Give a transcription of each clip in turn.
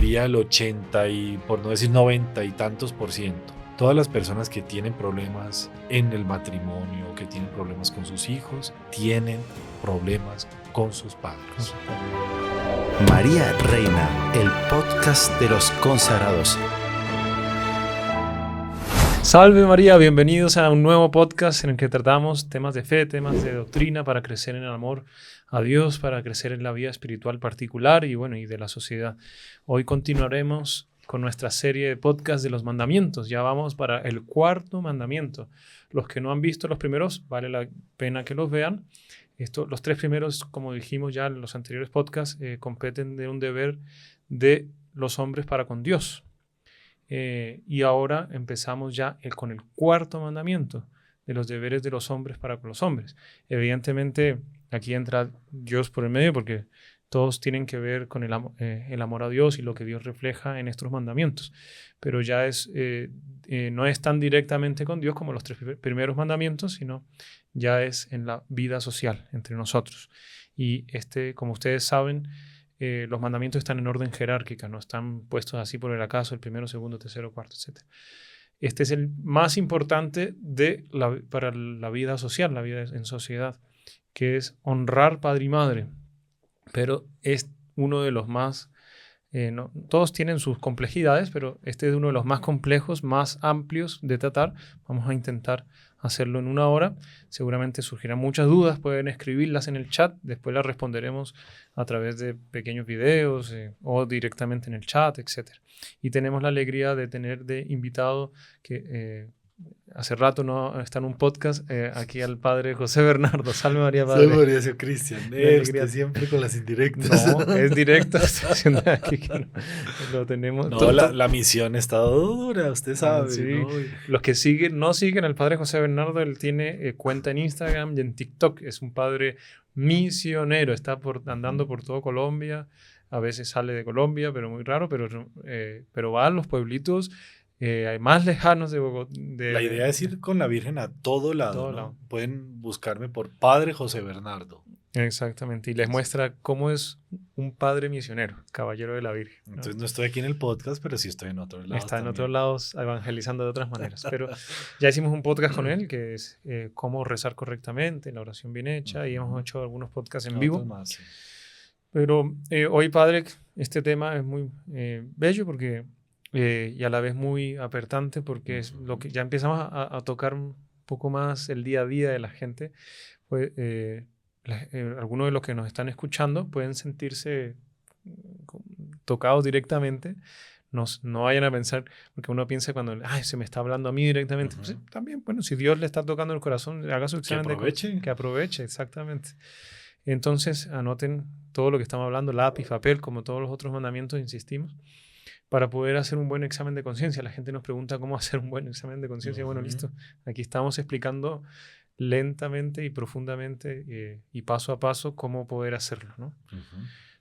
diría el 80 y por no decir 90 y tantos %. Todas las personas que tienen problemas en el matrimonio, que tienen problemas con sus hijos, tienen problemas con sus padres. María Reina, el podcast de los consagrados. Salve María, bienvenidos a un nuevo podcast en el que tratamos temas de fe, temas de doctrina para crecer en el amor a Dios, para crecer en la vida espiritual particular y de la sociedad. Hoy continuaremos con nuestra serie de podcast de los mandamientos. Ya vamos para el 4º mandamiento. Los que no han visto los primeros, vale la pena que los vean. Los 3 primeros, como dijimos ya en los anteriores podcasts, competen de un deber de los hombres para con Dios. Y ahora empezamos ya con el 4º mandamiento de los deberes de los hombres para con los hombres. Evidentemente, aquí entra Dios por el medio porque todos tienen que ver con el amor a Dios y lo que Dios refleja en estos mandamientos. Pero ya no es tan directamente con Dios como los 3 primeros mandamientos, sino ya es en la vida social entre nosotros. Y como ustedes saben, los mandamientos están en orden jerárquica, no están puestos así por el acaso, el primero, segundo, tercero, cuarto, etc. Este es el más importante para la vida social, la vida en sociedad, que es honrar padre y madre. Pero es uno de los más, todos tienen sus complejidades, pero este es uno de los más complejos, más amplios de tratar. Vamos a intentar hacerlo en 1 hora. Seguramente surgirán muchas dudas, pueden escribirlas en el chat, después las responderemos a través de pequeños videos o directamente en el chat, etc. Y tenemos la alegría de tener de invitado que hace rato no está en un podcast aquí al padre José Bernardo. Salve María, padre. Salve María, soy Cristian. Usted siempre con las indirectas. No, es directo. Estoy haciendo aquí que no, lo tenemos. No, la misión está dura, usted sabe. Sí. ¿No? Los que no siguen al padre José Bernardo, él tiene cuenta en Instagram y en TikTok. Es un padre misionero, está andando por todo Colombia. A veces sale de Colombia, pero muy raro, pero va a los pueblitos más lejanos de Bogotá. La idea es ir con la Virgen a todo lado, ¿no? Pueden buscarme por Padre José Bernardo. Exactamente, y les muestra cómo es un padre misionero, caballero de la Virgen, ¿no? Entonces no estoy aquí en el podcast, pero sí estoy en otros lados. Está en otros lados evangelizando de otras maneras, pero ya hicimos un podcast con él que es cómo rezar correctamente, la oración bien hecha, y hemos hecho algunos podcasts en vivo. Más, sí. Pero hoy, padre, este tema es muy bello porque y a la vez muy apertante porque es lo que ya empezamos a tocar un poco más el día a día de la gente. Pues, algunos de los que nos están escuchando pueden sentirse tocados directamente. No vayan a pensar, porque uno piensa cuando se me está hablando a mí directamente. Pues, también, bueno, si Dios le está tocando el corazón, haga su examen que aproveche, exactamente. Entonces, anoten todo lo que estamos hablando, lápiz, papel, como todos los otros mandamientos, insistimos, para poder hacer un buen examen de conciencia. La gente nos pregunta cómo hacer un buen examen de conciencia. Bueno, listo. Aquí estamos explicando lentamente y profundamente y paso a paso cómo poder hacerlo, ¿no?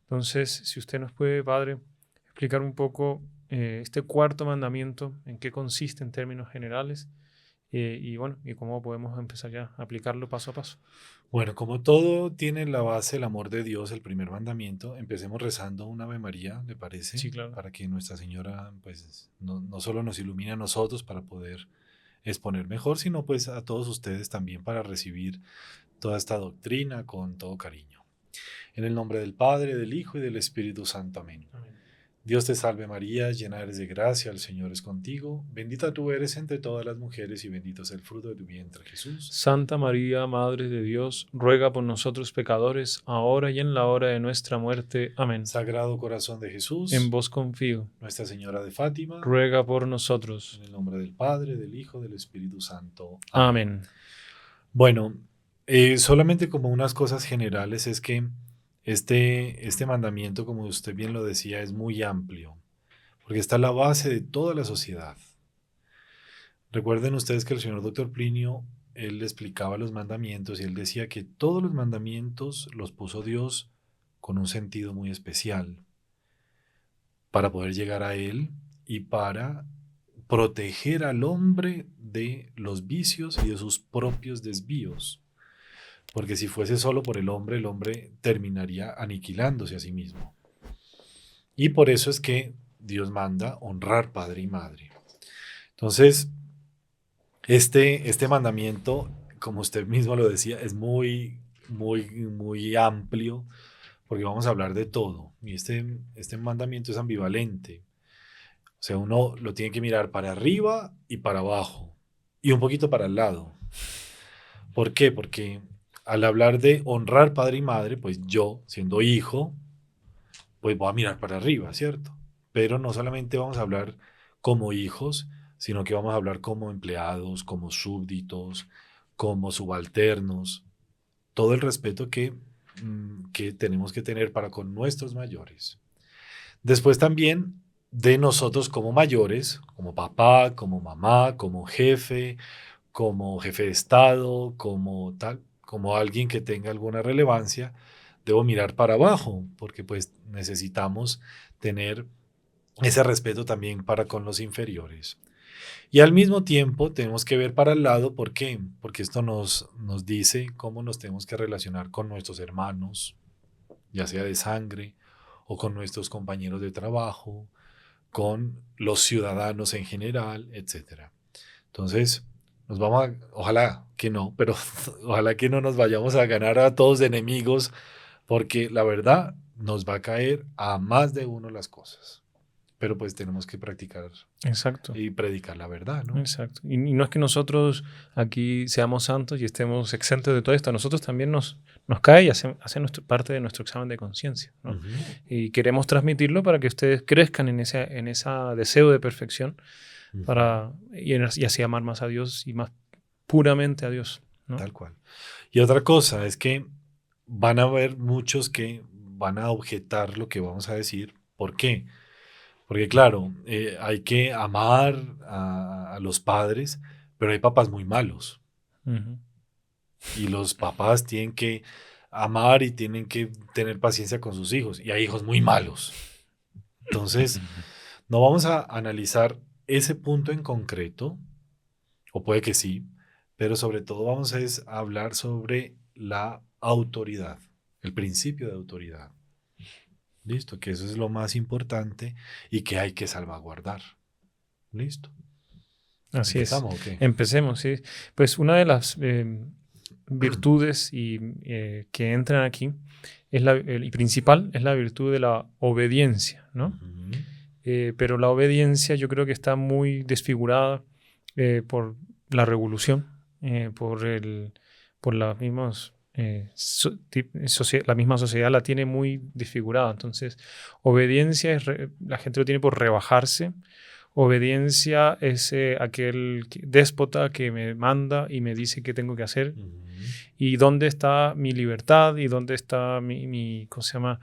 Entonces, si usted nos puede, padre, explicar un poco este 4º mandamiento, en qué consiste en términos generales y cómo podemos empezar ya a aplicarlo paso a paso. Bueno, como todo tiene la base el amor de Dios, el primer mandamiento, empecemos rezando un Ave María, ¿le parece? Sí, claro. Para que Nuestra Señora pues no solo nos ilumine a nosotros para poder exponer mejor, sino pues a todos ustedes también para recibir toda esta doctrina con todo cariño. En el nombre del Padre, del Hijo y del Espíritu Santo. Amén. Amén. Dios te salve María, llena eres de gracia, el Señor es contigo, bendita tú eres entre todas las mujeres y bendito es el fruto de tu vientre, Jesús. Santa María, Madre de Dios, ruega por nosotros pecadores, ahora y en la hora de nuestra muerte. Amén. Sagrado Corazón de Jesús, en vos confío. Nuestra Señora de Fátima, ruega por nosotros. En el nombre del Padre, del Hijo, del Espíritu Santo. Amén. Bueno, solamente como unas cosas generales es que este mandamiento, como usted bien lo decía, es muy amplio, porque está la base de toda la sociedad. Recuerden ustedes que el señor Dr. Plinio, él explicaba los mandamientos y él decía que todos los mandamientos los puso Dios con un sentido muy especial, para poder llegar a él y para proteger al hombre de los vicios y de sus propios desvíos. Porque si fuese solo por el hombre terminaría aniquilándose a sí mismo. Y por eso es que Dios manda honrar padre y madre. Entonces, este mandamiento, como usted mismo lo decía, es muy amplio, porque vamos a hablar de todo. Y este mandamiento es ambivalente. O sea, uno lo tiene que mirar para arriba y para abajo, y un poquito para el lado. ¿Por qué? Porque al hablar de honrar padre y madre, pues yo, siendo hijo, pues voy a mirar para arriba, ¿cierto? Pero no solamente vamos a hablar como hijos, sino que vamos a hablar como empleados, como súbditos, como subalternos, todo el respeto que tenemos que tener para con nuestros mayores. Después también de nosotros como mayores, como papá, como mamá, como jefe de Estado, como tal, como alguien que tenga alguna relevancia, debo mirar para abajo, porque pues necesitamos tener ese respeto también para con los inferiores. Y al mismo tiempo tenemos que ver para el lado, ¿por qué? Porque esto nos dice cómo nos tenemos que relacionar con nuestros hermanos, ya sea de sangre, o con nuestros compañeros de trabajo, con los ciudadanos en general, etcétera. Entonces, ojalá que no, pero ojalá que no nos vayamos a ganar a todos de enemigos, porque la verdad nos va a caer a más de uno las cosas. Pero pues tenemos que practicar Exacto. y predicar la verdad, ¿no? Exacto. Y no es que nosotros aquí seamos santos y estemos exentos de todo esto. A nosotros también nos cae y hace parte de nuestro examen de conciencia, ¿no? Ujú. Y queremos transmitirlo para que ustedes crezcan en ese deseo de perfección y así amar más a Dios y más puramente a Dios, ¿no? Tal cual. Y otra cosa es que van a haber muchos que van a objetar lo que vamos a decir. ¿Por qué? Porque claro, hay que amar a los padres, pero hay papás muy malos. Ujú. Y los papás tienen que amar y tienen que tener paciencia con sus hijos. Y hay hijos muy malos. Entonces, no vamos a analizar ese punto en concreto, o puede que sí, pero sobre todo vamos a hablar sobre la autoridad, el principio de autoridad. Listo, que eso es lo más importante y que hay que salvaguardar. Listo. Así es. ¿Empezamos o qué? Empecemos, sí. Pues una de las virtudes que entran aquí y principal es la virtud de la obediencia, ¿no? Ujú. Pero la obediencia yo creo que está muy desfigurada por la revolución, por las mismas, la misma sociedad la tiene muy desfigurada. Entonces, obediencia la gente lo tiene por rebajarse. Obediencia es aquel déspota que me manda y me dice qué tengo que hacer. Ujú. Y dónde está mi libertad y dónde está ¿cómo se llama?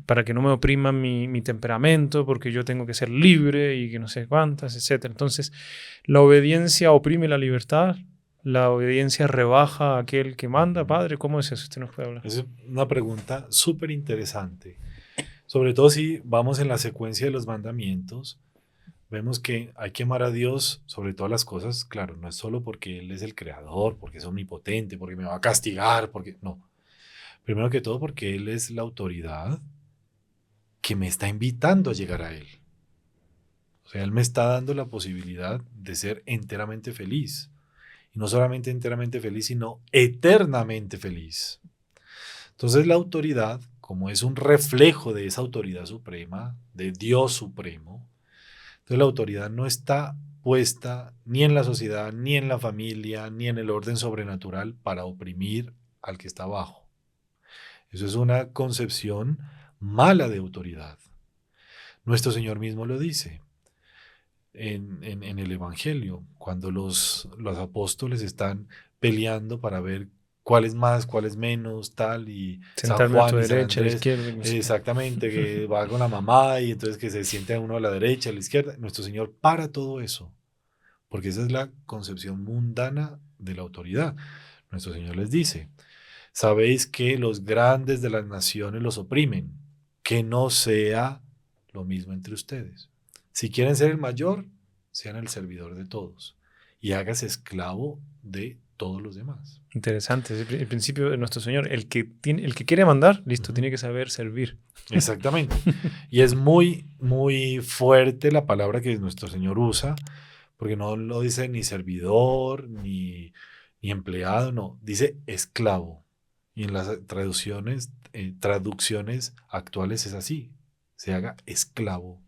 Para que no me opriman mi temperamento, porque yo tengo que ser libre y que no sé cuántas, etc. Entonces, la obediencia oprime la libertad, la obediencia rebaja a aquel que manda. Padre, ¿cómo es eso? Usted nos puede hablar. Es una pregunta súper interesante. Sobre todo si vamos en la secuencia de los mandamientos, vemos que hay que amar a Dios sobre todas las cosas. Claro, no es solo porque Él es el creador, porque es omnipotente, porque me va a castigar, porque no. Primero que todo porque Él es la autoridad que me está invitando a llegar a Él. O sea, Él me está dando la posibilidad de ser enteramente feliz. Y no solamente enteramente feliz, sino eternamente feliz. Entonces la autoridad, como es un reflejo de esa autoridad suprema, de Dios supremo, entonces la autoridad no está puesta ni en la sociedad, ni en la familia, ni en el orden sobrenatural para oprimir al que está abajo. Eso es una concepción mala de autoridad. Nuestro Señor mismo lo dice en el Evangelio, cuando los apóstoles están peleando para ver cuál es más, cuál es menos, tal, y San Sentarme a tu Juan y San derecha, a la Andrés, izquierda. No sé qué. exactamente, que va con la mamá y entonces que se siente uno a la derecha, a la izquierda. Nuestro Señor para todo eso, porque esa es la concepción mundana de la autoridad. Nuestro Señor les dice, sabéis que los grandes de las naciones los oprimen, que no sea lo mismo entre ustedes. Si quieren ser el mayor, sean el servidor de todos y hágase esclavo de todos los demás. Interesante. Es el principio de nuestro Señor. El que quiere mandar, listo, tiene que saber servir. Exactamente. Y es muy, muy fuerte la palabra que nuestro Señor usa, porque no lo dice ni servidor, ni empleado, no, dice esclavo. Y en las traducciones actuales es así, se haga esclavo.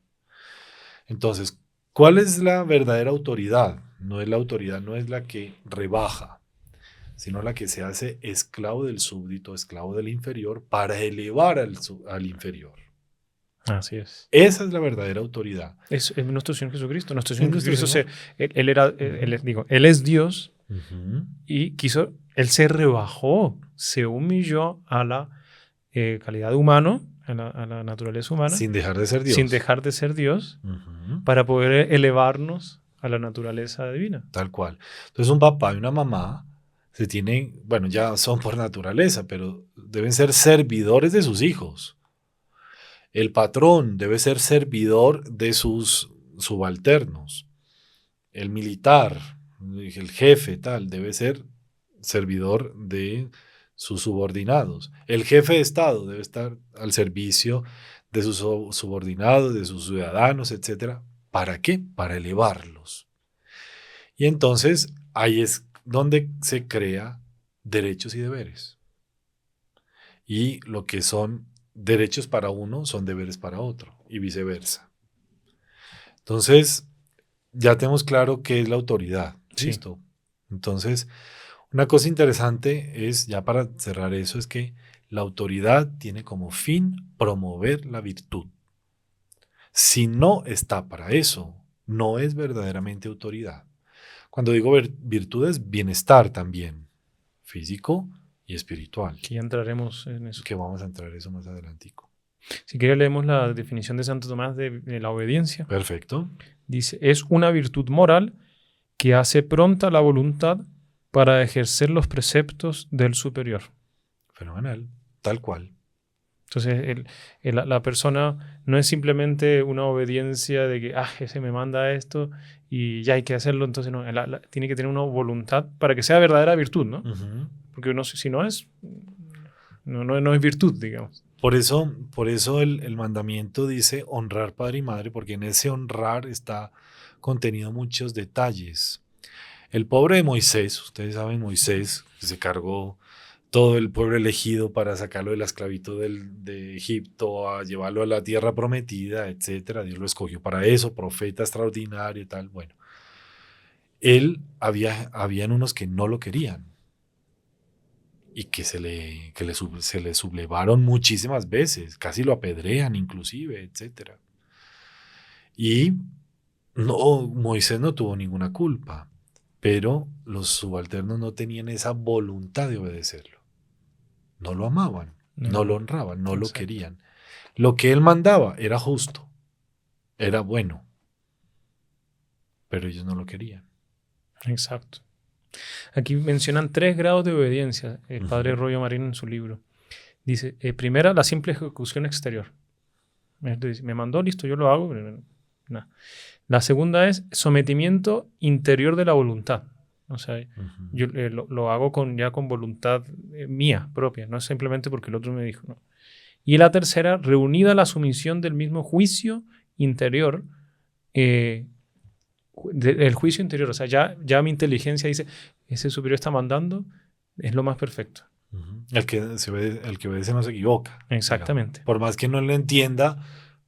Entonces, ¿cuál es la verdadera autoridad? La autoridad no es la que rebaja, sino la que se hace esclavo del súbdito, esclavo del inferior, para elevar al inferior. Así es. Esa es la verdadera autoridad. Es nuestro Señor Jesucristo. Nuestro Señor nuestro Jesucristo, Señor. Él es Dios Uh-huh. y Él se rebajó, se humilló a la calidad de humano, a la naturaleza humana, Sin dejar de ser Dios. sin dejar de ser Dios, Uh-huh. para poder elevarnos a la naturaleza divina. Tal cual. Entonces un papá y una mamá ya son por naturaleza, pero deben ser servidores de sus hijos. El patrón debe ser servidor de sus subalternos. El militar, el jefe, debe ser servidor de sus subordinados. El jefe de Estado debe estar al servicio de sus subordinados, de sus ciudadanos, etc. ¿Para qué? Para elevarlos. Y entonces ahí es donde se crea derechos y deberes. Y lo que son derechos para uno son deberes para otro, y viceversa. Entonces, ya tenemos claro qué es la autoridad. Sí. ¿Listo? Entonces, una cosa interesante es, ya para cerrar eso, es que la autoridad tiene como fin promover la virtud. Si no está para eso, no es verdaderamente autoridad. Cuando digo virtud es bienestar también, físico y espiritual. Que ya entraremos en eso. Que vamos a entrar eso más adelantico. Si quieres leemos la definición de Santo Tomás de la obediencia. Perfecto. Dice, es una virtud moral que hace pronta la voluntad para ejercer los preceptos del superior. Fenomenal, tal cual. Entonces, la persona no es simplemente una obediencia de que, ese me manda esto y ya hay que hacerlo. Entonces, no, tiene que tener una voluntad para que sea verdadera virtud, ¿no? Uh-huh. Porque si no es, no es virtud, digamos. Por eso el mandamiento dice honrar padre y madre, porque en ese honrar está contenido muchos detalles. El pobre de Moisés, ustedes saben, Moisés, que se cargó todo el pueblo elegido para sacarlo de la esclavitud de Egipto, a llevarlo a la tierra prometida, etc. Dios lo escogió para eso, profeta extraordinario y tal. Bueno, habían unos que no lo querían y que se le sublevaron muchísimas veces, casi lo apedrean inclusive, etc. Y Moisés no tuvo ninguna culpa, pero los subalternos no tenían esa voluntad de obedecerlo. No lo amaban, no lo honraban, no lo querían. Lo que él mandaba era justo, era bueno, pero ellos no lo querían. Exacto. Aquí mencionan 3 grados de obediencia, el padre Rollo Marín en su libro. Dice, primera, la simple ejecución exterior. Me mandó, listo, yo lo hago. Pero no. La segunda es sometimiento interior de la voluntad. O sea, yo lo hago con voluntad mía propia, no es simplemente porque el otro me dijo. No. Y la tercera, reunida la sumisión del mismo juicio interior, el juicio interior. O sea, ya mi inteligencia dice, ese superior está mandando, es lo más perfecto. El que obedece no se equivoca. Exactamente. Digamos. Por más que no lo entienda,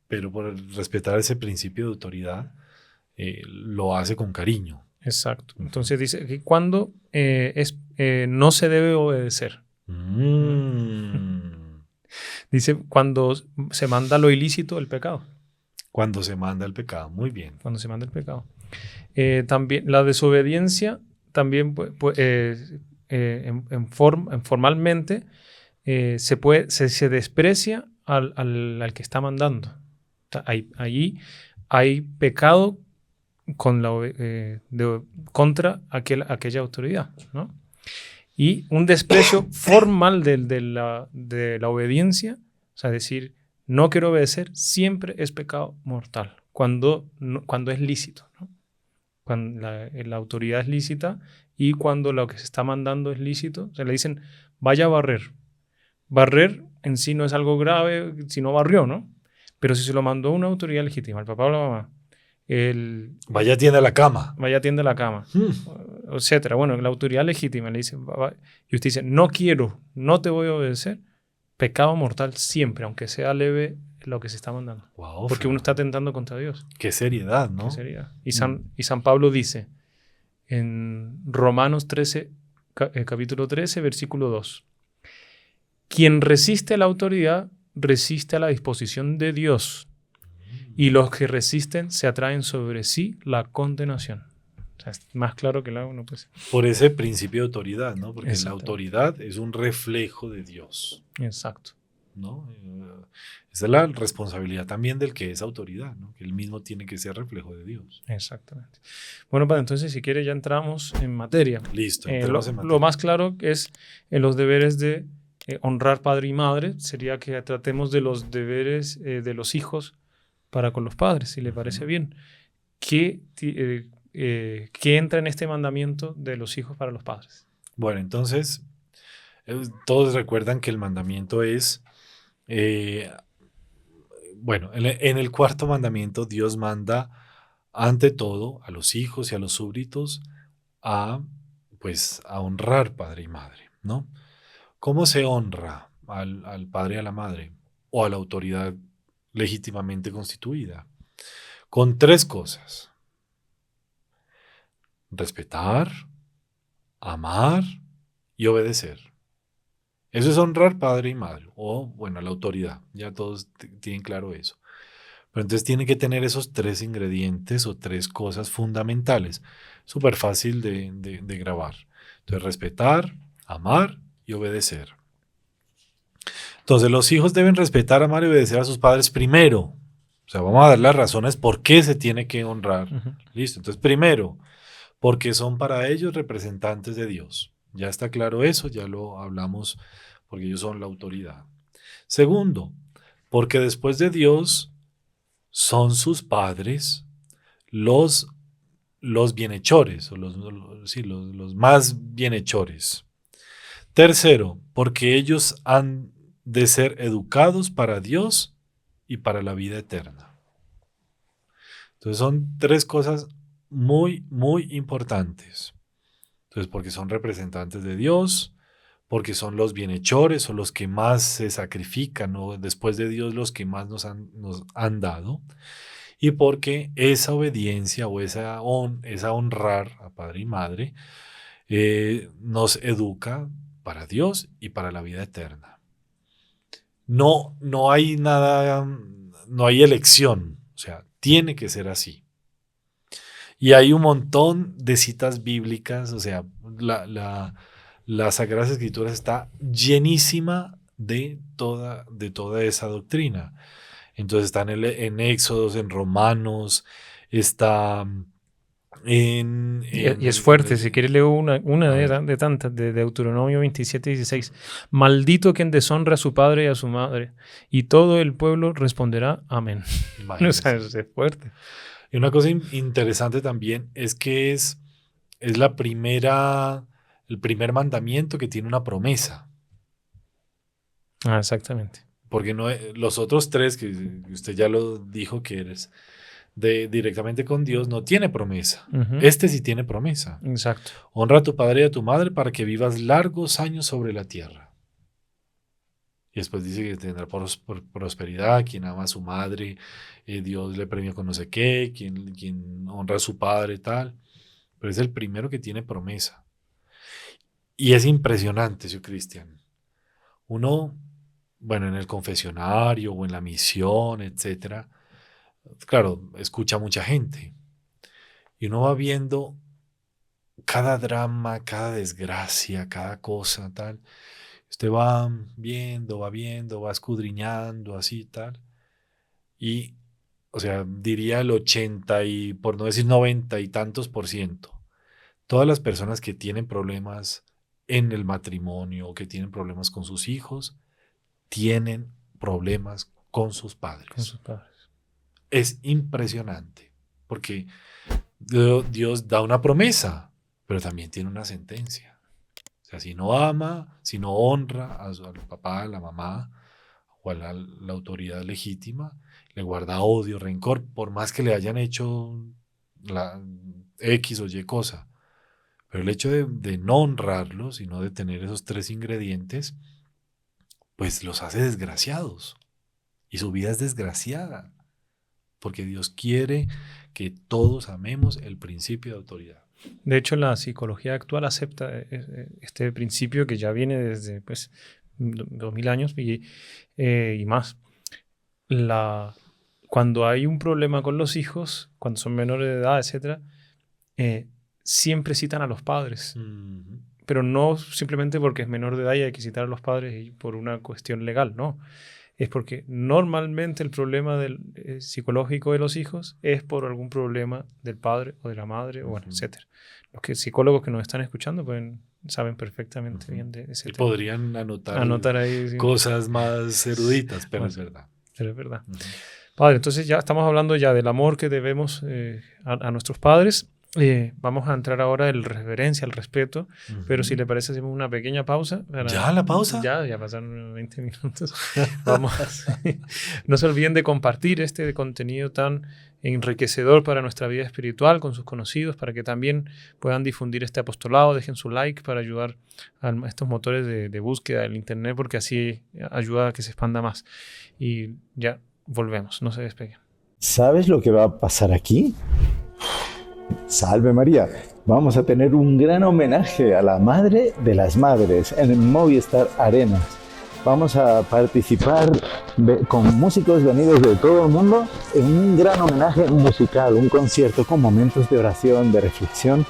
pero por respetar ese principio de autoridad, lo hace con cariño. Exacto. Entonces dice que cuando no se debe obedecer. Dice cuando se manda lo ilícito, el pecado. Cuando se manda el pecado, muy bien. Cuando se manda el pecado. También la desobediencia, también formalmente se desprecia al que está mandando. Allí hay pecado contra aquella autoridad, ¿no? Y un desprecio formal de la obediencia, o sea, decir, no quiero obedecer, siempre es pecado mortal, cuando es lícito, ¿no? cuando la autoridad es lícita y cuando lo que se está mandando es lícito. Se le dicen, vaya a barrer. Barrer en sí no es algo grave si no barrió, ¿no? Pero si se lo mandó una autoridad legítima, el papá o la mamá, Vaya, tiende a la cama. vaya, atiende la cama, etcétera. Bueno, la autoridad legítima le dice, y usted dice, no quiero, no te voy a obedecer, pecado mortal siempre, aunque sea leve lo que se está mandando. Wow, Porque uno está atentando contra Dios. qué seriedad, ¿no? ¿Qué sería? Y San Pablo dice en Romanos 13, capítulo 13, versículo 2, quien resiste a la autoridad resiste a la disposición de Dios, y los que resisten se atraen sobre sí la condenación. O sea, es más claro que el agua no puede ser. Por ese principio de autoridad, ¿no? Porque la Exactamente. autoridad es un reflejo de Dios, Exacto. ¿no? Esa es la responsabilidad también del que es autoridad, ¿no? Que él mismo tiene que ser reflejo de Dios. Exactamente. Bueno, padre, entonces si quiere ya entramos en materia. Listo, Lo, entremos en materia. lo más claro es en los deberes de honrar padre y madre, sería que tratemos de los deberes de los hijos para con los padres, si le parece bien. ¿Qué entra en este mandamiento de los hijos para los padres? Bueno, entonces, todos recuerdan que el mandamiento es, bueno, en el cuarto mandamiento Dios manda ante todo a los hijos y a los súbditos pues, a honrar padre y madre, ¿no? ¿Cómo se honra al padre y a la madre o a la autoridad legítimamente constituida? Con tres cosas: respetar, amar y obedecer. Eso es honrar padre y madre, o bueno, a la autoridad. Ya todos tienen claro eso. Pero entonces tiene que tener esos tres ingredientes o tres cosas fundamentales. Súper fácil de grabar. Entonces, respetar, amar y obedecer. Entonces, los hijos deben respetar, amar y obedecer a sus padres primero. O sea, vamos a dar las razones por qué se tiene que honrar. Listo. Entonces, primero, porque son para ellos representantes de Dios. Ya está claro eso, ya lo hablamos, porque ellos son la autoridad. Segundo, porque después de Dios son sus padres los bienhechores, o los más bienhechores. Tercero, porque ellos han de ser educados para Dios y para la vida eterna. Entonces son tres cosas muy, muy importantes. Entonces, porque son representantes de Dios, porque son los bienhechores o los que más se sacrifican, o después de Dios los que más nos han dado, y porque esa obediencia o esa honrar a padre y madre nos educa para Dios y para la vida eterna. No hay nada, no hay elección, o sea, tiene que ser así. Y hay un montón de citas bíblicas, o sea, la Sagradas Escrituras está llenísima de toda esa doctrina. Entonces está en Éxodos, en Romanos, está y es fuerte, si quieres leo una de tantas, de Deuteronomio 27:16. Maldito quien deshonra a su padre y a su madre, y todo el pueblo responderá amén. O sea, es fuerte. Y una cosa interesante también es que es el primer mandamiento que tiene una promesa. Exactamente. Porque no, los otros tres, que usted ya lo dijo que eres directamente con Dios, no tiene promesa. Este sí tiene promesa. Exacto. Honra a tu padre y a tu madre para que vivas largos años sobre la tierra. Y después dice que tendrá prosperidad, quien ama a su madre, Dios le premia con no sé qué, quien honra a su padre, tal. Pero es el primero que tiene promesa. Y es impresionante, señor Cristian. Uno, bueno, en el confesionario o en la misión, etcétera, claro, escucha a mucha gente. Y uno va viendo cada drama, cada desgracia, cada cosa, tal. Usted va viendo, va escudriñando, así, tal. Y, o sea, diría el 80 y, por no decir 90 y tantos %, todas las personas que tienen problemas en el matrimonio o que tienen problemas con sus hijos, tienen problemas con sus padres. Con sus padres. Es impresionante, porque Dios da una promesa, pero también tiene una sentencia. O sea, si no ama, si no honra al papá, a la mamá o a la autoridad legítima, le guarda odio, rencor, por más que le hayan hecho la X o Y cosa. Pero el hecho de no honrarlos y no de tener esos tres ingredientes, pues los hace desgraciados. Y su vida es desgraciada. Porque Dios quiere que todos amemos el principio de autoridad. De hecho, la psicología actual acepta este principio que ya viene desde 2000 años y más. Cuando hay un problema con los hijos, cuando son menores de edad, etc., siempre citan a los padres. Pero no simplemente porque es menor de edad y hay que citar a los padres y por una cuestión legal, no. Es porque normalmente el problema psicológico de los hijos es por algún problema del padre o de la madre, bueno, etc. Los psicólogos que nos están escuchando saben perfectamente bien de ese tema. Podrían anotar ahí cosas más eruditas, pero es verdad. Pero es verdad. Padre, entonces ya estamos hablando ya del amor que debemos a nuestros padres. Vamos a entrar ahora en reverencia, el respeto, pero si le parece hacemos una pequeña pausa. ¿Ya la pausa? Ya pasaron 20 minutos. Vamos. No se olviden de compartir este contenido tan enriquecedor para nuestra vida espiritual con sus conocidos, para que también puedan difundir este apostolado. Dejen su like para ayudar a estos motores de búsqueda del internet, porque así ayuda a que se expanda más. Y ya volvemos, no se despeguen. ¿Sabes lo que va a pasar aquí? Salve María, vamos a tener un gran homenaje a la Madre de las Madres en el Movistar Arena. Vamos a participar con músicos venidos de todo el mundo en un gran homenaje musical, un concierto con momentos de oración, de reflexión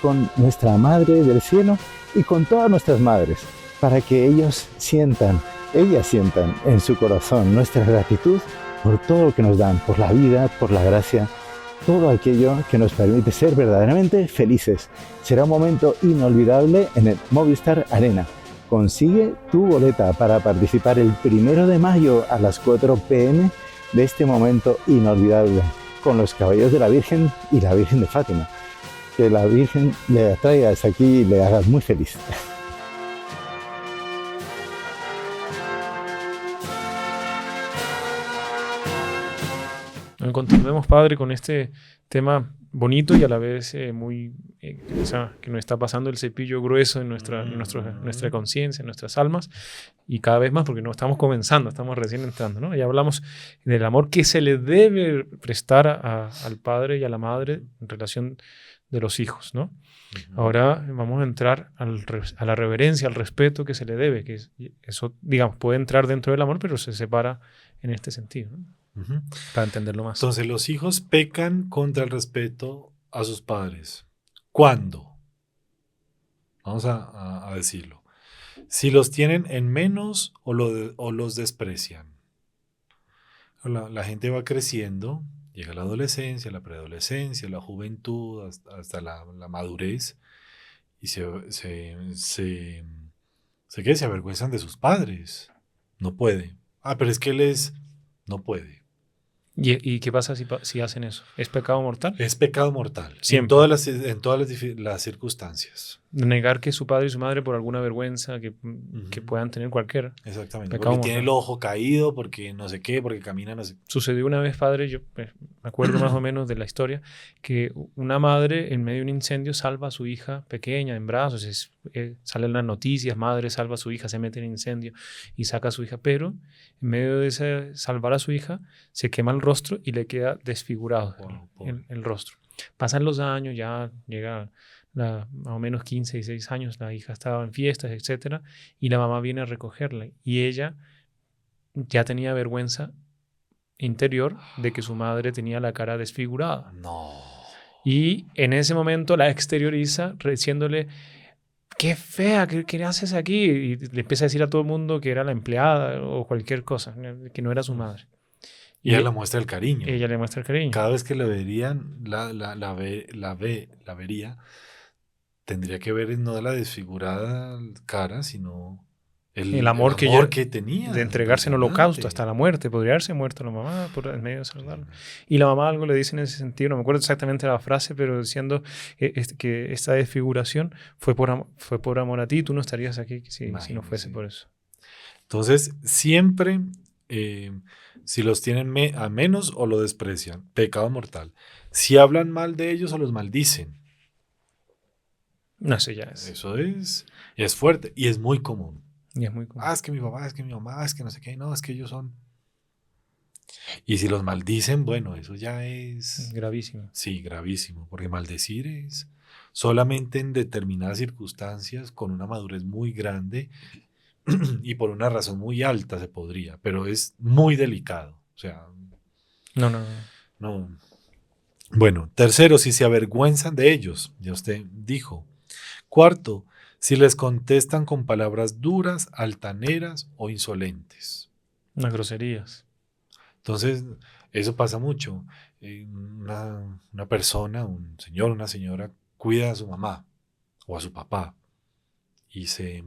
con nuestra Madre del Cielo y con todas nuestras madres, para que ellas sientan en su corazón nuestra gratitud por todo lo que nos dan, por la vida, por la gracia, todo aquello que nos permite ser verdaderamente felices. Será un momento inolvidable en el Movistar Arena. Consigue tu boleta para participar el 1 de mayo a las 4 p.m. de este momento inolvidable, con los caballos de la Virgen y la Virgen de Fátima. Que la Virgen le traigas aquí y le hagas muy feliz. Continuemos, Padre, con este tema bonito y a la vez que nos está pasando el cepillo grueso en nuestra conciencia, en nuestras almas, y cada vez más porque no estamos comenzando, estamos recién entrando, ¿no? Ya hablamos del amor que se le debe prestar al padre y a la madre en relación de los hijos, ¿no? Ahora vamos a entrar a la reverencia, al respeto que se le debe, que eso, digamos, puede entrar dentro del amor, pero se separa en este sentido, ¿no? Para entenderlo más. Entonces, los hijos pecan contra el respeto a sus padres. ¿Cuándo? Vamos a decirlo. Si los tienen en menos o los desprecian. La gente va creciendo, llega la adolescencia, la preadolescencia, la juventud, hasta la madurez, y se avergüenzan de sus padres. No puede. Pero es que no puede. ¿Y qué pasa si hacen eso? ¿Es pecado mortal? Es pecado mortal. Siempre. En todas las circunstancias. Negar que su padre y su madre por alguna vergüenza que puedan tener cualquiera. Exactamente. Porque tiene el ojo caído, porque no sé qué, porque camina no sé. Sucedió una vez, padre, yo me acuerdo más o menos de la historia, que una madre en medio de un incendio salva a su hija pequeña en brazos. Salen las noticias, madre salva a su hija, se mete en incendio y saca a su hija. Pero en medio de salvar a su hija, se quema el rostro y le queda desfigurado el rostro. Pasan los años, ya llega más o menos 15, 16 años, la hija estaba en fiestas, etc. Y la mamá viene a recogerla. Y ella ya tenía vergüenza interior de que su madre tenía la cara desfigurada. No. Y en ese momento la exterioriza diciéndole: ¡qué fea! ¿Qué haces aquí? Y le empieza a decir a todo el mundo que era la empleada o cualquier cosa, que no era su madre. Y ella le muestra el cariño. Ella le muestra el cariño. Cada vez que la verían, la vería, tendría que ver no la desfigurada cara, sino el amor que ella, que tenía. de entregarse en holocausto hasta la muerte. Podría haberse muerto la mamá por el medio de saludarlo. Y la mamá algo le dice en ese sentido, no me acuerdo exactamente la frase, pero diciendo que esta desfiguración fue por amor a ti, tú no estarías aquí si no fuese por eso. Entonces, siempre, si los tienen a menos o lo desprecian, pecado mortal. Si hablan mal de ellos o los maldicen. No, eso ya es. Eso es fuerte y es muy común. Y es muy común. Es que mi papá, es que mi mamá, es que no sé qué, no, es que ellos son. Y si los maldicen, bueno, eso ya es... gravísimo. Sí, gravísimo, porque maldecir es solamente en determinadas circunstancias, con una madurez muy grande y por una razón muy alta se podría, pero es muy delicado. O sea... No. Bueno, tercero, si se avergüenzan de ellos, ya usted dijo. Cuarto, si les contestan con palabras duras, altaneras o insolentes. Unas groserías. Entonces, eso pasa mucho. Una persona, un señor, una señora, cuida a su mamá o a su papá y se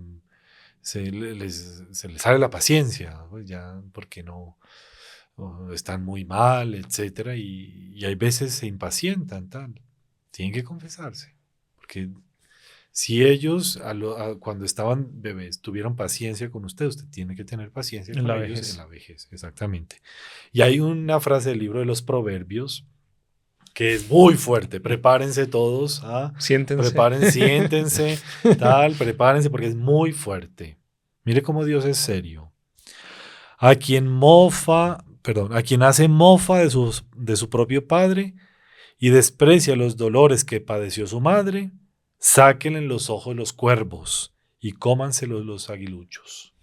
les sale la paciencia, pues ya porque no están muy mal, etcétera, y hay veces se impacientan, tal. Tienen que confesarse, porque si ellos cuando estaban bebés tuvieron paciencia con usted tiene que tener paciencia con ellos en la vejez, exactamente. Y hay una frase del libro de los Proverbios que es muy fuerte. Prepárense todos, siéntense, prepárense porque es muy fuerte. Mire cómo Dios es serio. A quien hace mofa de su propio padre y desprecia los dolores que padeció su madre, sáquenle en los ojos los cuervos y cómanselos los aguiluchos.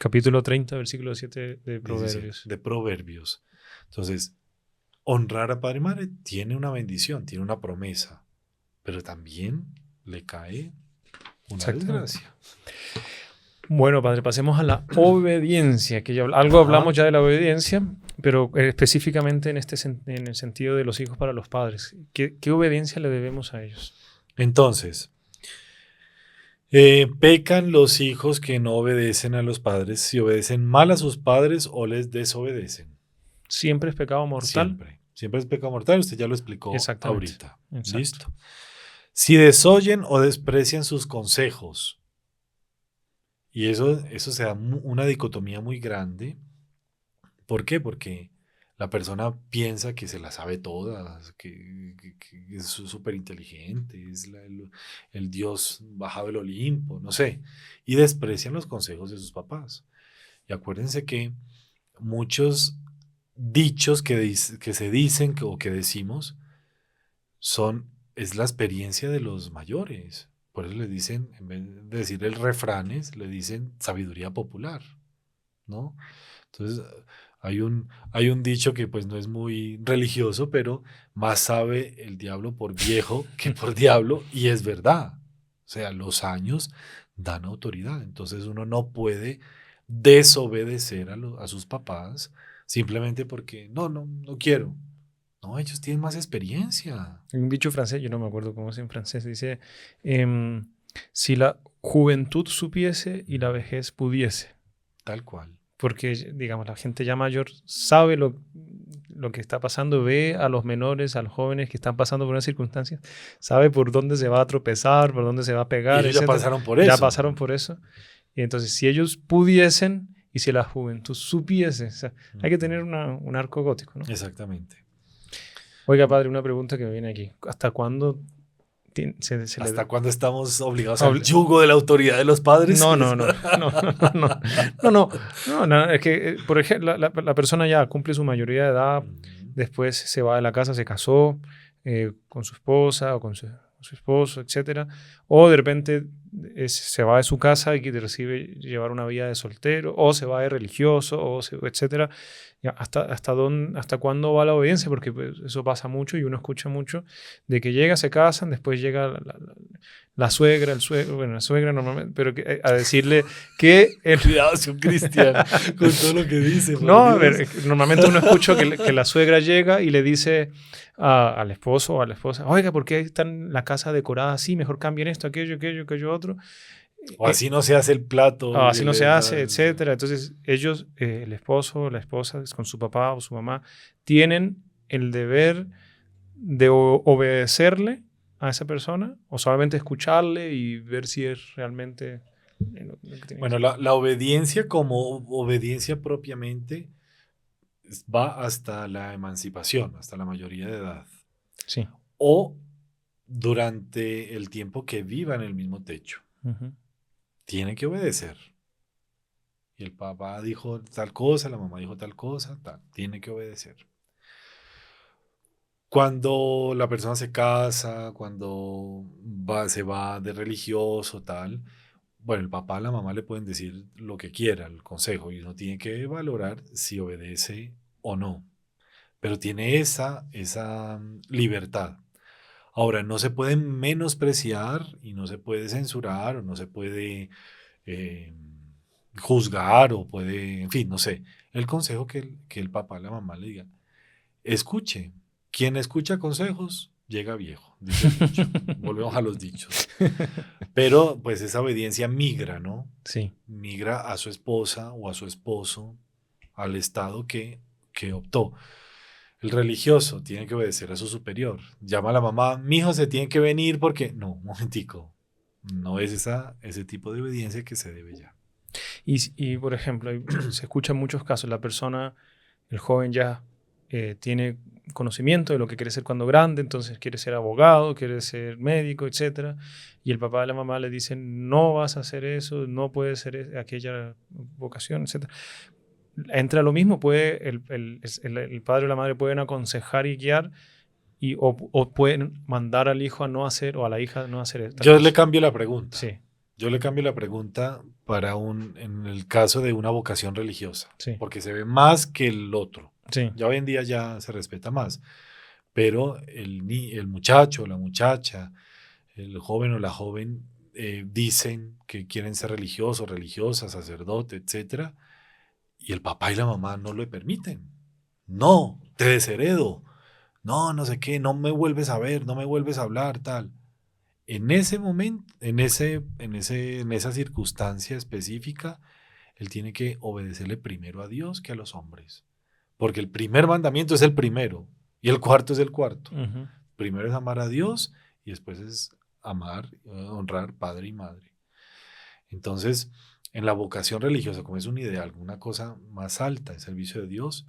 Capítulo 30, versículo 7 de Proverbios. De Proverbios. Entonces, honrar a padre y madre tiene una bendición, tiene una promesa, pero también le cae una desgracia. Bueno, padre, pasemos a la obediencia, que algo hablamos ya de la obediencia, pero específicamente en el sentido de los hijos para los padres. ¿Qué obediencia le debemos a ellos? Entonces, pecan los hijos que no obedecen a los padres si obedecen mal a sus padres o les desobedecen. ¿Siempre es pecado mortal? Siempre es pecado mortal, usted ya lo explicó ahorita. Exacto. Listo. Si desoyen o desprecian sus consejos. Y eso se da una dicotomía muy grande. ¿Por qué? Porque la persona piensa que se la sabe todas, que es súper inteligente, es el Dios bajado del Olimpo, no sé. Y desprecian los consejos de sus papás. Y acuérdense que muchos dichos que se dicen o que decimos es la experiencia de los mayores. Por eso le dicen, en vez de decir refranes, le dicen sabiduría popular, ¿no? Entonces, hay un dicho que pues no es muy religioso, pero más sabe el diablo por viejo que por diablo, y es verdad. O sea, los años dan autoridad. Entonces, uno no puede desobedecer a sus papás simplemente porque no quiero. No, ellos tienen más experiencia. Un dicho francés, yo no me acuerdo cómo es en francés, dice, si la juventud supiese y la vejez pudiese. Tal cual. Porque, digamos, la gente ya mayor sabe lo que está pasando, ve a los menores, a los jóvenes que están pasando por unas circunstancias, sabe por dónde se va a tropezar, por dónde se va a pegar. Y ellos ya pasaron por eso. Ya pasaron por eso. Y entonces, si ellos pudiesen y si la juventud supiese, o sea, hay que tener un arco gótico, ¿no? Exactamente. Oiga, padre, una pregunta que me viene aquí. ¿Hasta cuándo ¿Hasta cuándo estamos obligados al yugo de la autoridad de los padres? No. Es que, por ejemplo, la persona ya cumple su mayoría de edad, después se va de la casa, se casó con su esposa o con su esposo, etcétera, o de repente se va de su casa y decide llevar una vida de soltero, o se va de religioso, etcétera. ¿Hasta cuándo va la obediencia? Porque pues, eso pasa mucho y uno escucha mucho de que se casan, después llega la suegra, el suegro, bueno, la suegra normalmente, pero a decirle que... Cuidado, si un cristiano con todo lo que dice. No, a ver, normalmente uno escucha que la suegra llega y le dice al esposo o a la esposa, oiga, ¿por qué está la casa decorada así? Mejor cambien esto, aquello otro. O así no se hace el plato. Así no se hace, etcétera. Entonces, ellos, el esposo o la esposa, con su papá o su mamá, tienen el deber de obedecerle a esa persona o solamente escucharle y ver si es realmente lo que tiene que Bueno, hacer. la obediencia como obediencia propiamente va hasta la emancipación, hasta la mayoría de edad. Sí. O durante el tiempo que viva en el mismo techo. Ujú. Tiene que obedecer. Y el papá dijo tal cosa, la mamá dijo tal cosa, tal. Tiene que obedecer. Cuando la persona se casa, cuando se va de religioso, tal, bueno, el papá, la mamá le pueden decir lo que quiera, el consejo, y uno tiene que valorar si obedece o no. Pero tiene esa libertad. Ahora, no se puede menospreciar y no se puede censurar o no se puede eh, juzgar o puede, en fin, no sé. El consejo que el papá, la mamá le diga, escuche. Quien escucha consejos llega viejo, dice el dicho. Volvemos a los dichos. Pero pues esa obediencia migra, ¿no? Sí. Migra a su esposa o a su esposo, al estado que optó. El religioso tiene que obedecer a su superior. Llama a la mamá, mi hijo se tiene que venir porque... No, un momentico. No es ese tipo de obediencia que se debe ya. Y por ejemplo, se escucha en muchos casos, la persona, el joven ya tiene conocimiento de lo que quiere ser cuando grande, entonces quiere ser abogado, quiere ser médico, etcétera, y el papá y la mamá le dicen, no vas a hacer eso, no puedes ser aquella vocación, etcétera. Entra lo mismo, el padre o la madre pueden aconsejar y guiar, o pueden mandar al hijo a no hacer, o a la hija a no hacer esta Yo cosa. le cambio la pregunta. Sí, Yo le cambio la pregunta en el caso de una vocación religiosa, sí, porque se ve más que el otro. sí. Ya hoy en día ya se respeta más, pero el muchacho o la muchacha, el joven o la joven dicen que quieren ser religiosos, religiosas, sacerdote, etcétera, y el papá y la mamá no lo permiten. No, te desheredo. No, no sé qué, no me vuelves a ver, no me vuelves a hablar, tal. En ese momento, en esa circunstancia específica, él tiene que obedecerle primero a Dios que a los hombres. Porque el primer mandamiento es el primero y el cuarto es el cuarto. Uh-huh. Primero es amar a Dios y después es amar, honrar padre y madre. Entonces, en la vocación religiosa, como es un ideal, una cosa más alta, el servicio de Dios,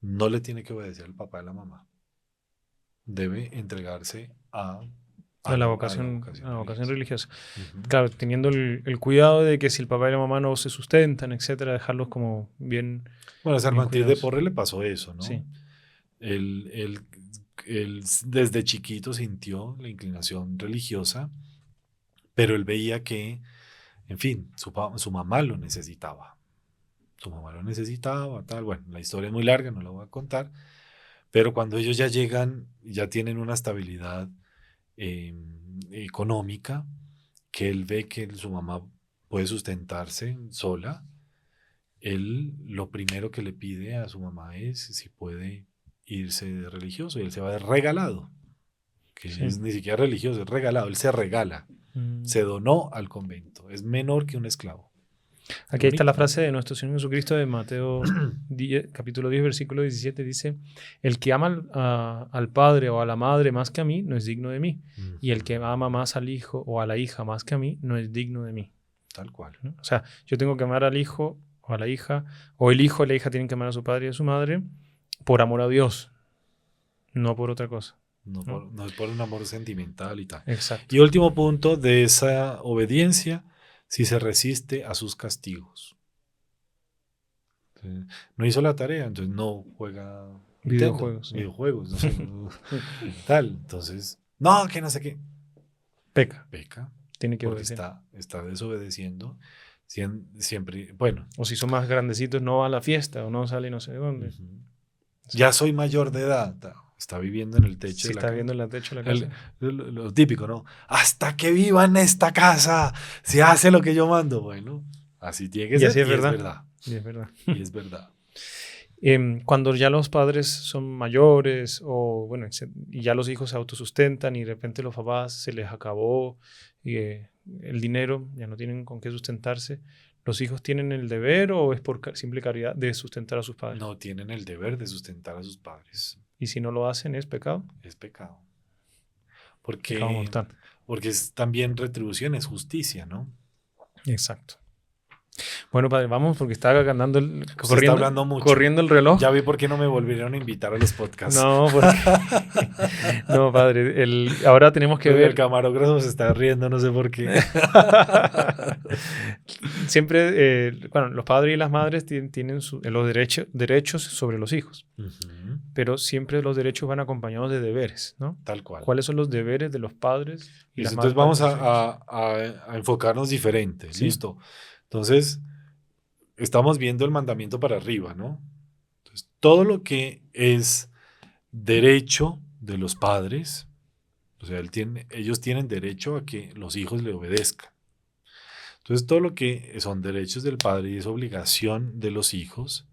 no le tiene que obedecer al papá y a la mamá. Debe entregarse a La vocación religiosa. Uh-huh. Claro, teniendo el cuidado de que si el papá y la mamá no se sustentan, etcétera, dejarlos como bien. Bueno, a Cervantes de Porres le pasó eso, ¿no? Sí. Él desde chiquito sintió la inclinación religiosa, pero él veía que, en fin, su mamá lo necesitaba. Su mamá lo necesitaba, tal. Bueno, la historia es muy larga, no la voy a contar, pero cuando ellos ya llegan, ya tienen una estabilidad económica, que él ve que su mamá puede sustentarse sola, él lo primero que le pide a su mamá es si puede irse de religioso, y él se va de regalado, que sí. Es ni siquiera religioso, es regalado, él se regala, se donó al convento, es menor que un esclavo. Aquí está la frase de nuestro Señor Jesucristo de Mateo 10, capítulo 10, versículo 17, dice, el que ama al padre o a la madre más que a mí, no es digno de mí, y el que ama más al hijo o a la hija más que a mí, no es digno de mí. Tal cual. ¿No? O sea, yo tengo que amar al hijo o a la hija, o el hijo o la hija tienen que amar a su padre y a su madre por amor a Dios, no por otra cosa. No es por un amor sentimental y tal. Exacto. Y último punto de esa obediencia, si se resiste a sus castigos. No hizo la tarea, entonces no juega videojuegos, no sé, tal. Entonces, no, que no sé qué. Peca. Tiene que obedecer. Está desobedeciendo. Siempre, bueno. O si son más grandecitos, no va a la fiesta o no sale no sé de dónde. Uh-huh. Ya soy mayor de edad. Está viviendo en el techo de la casa. Está viviendo en el techo de la casa. Lo típico, ¿no? Hasta que viva en esta casa, se hace lo que yo mando. Bueno, así tiene que ser. Así es verdad. Y es verdad. Y es verdad. Cuando ya los padres son mayores o bueno, y ya los hijos se autosustentan y de repente los papás se les acabó el dinero, ya no tienen con qué sustentarse, ¿los hijos tienen el deber o es por simple caridad de sustentar a sus padres? No tienen el deber de sustentar a sus padres. Y si no lo hacen, ¿es pecado? Es pecado. Pecado mortal. Porque es también retribución, es justicia, ¿no? Exacto. Bueno, padre, vamos porque está ganando está hablando mucho. Corriendo el reloj. Ya vi por qué no me volvieron a invitar a los podcasts. No, no, padre, ahora tenemos que ver. El camarógrafo se está riendo, no sé por qué. Siempre, bueno, los padres y las madres tienen los derechos sobre los hijos, pero siempre los derechos van acompañados de deberes, ¿no? Tal cual. ¿Cuáles son los deberes de los padres y las madres? Entonces vamos a enfocarnos diferente, sí. ¿Listo? Entonces, estamos viendo el mandamiento para arriba, ¿no? Entonces, todo lo que es derecho de los padres, o sea, ellos tienen derecho a que los hijos le obedezcan. Entonces, todo lo que son derechos del padre y es obligación de los hijos,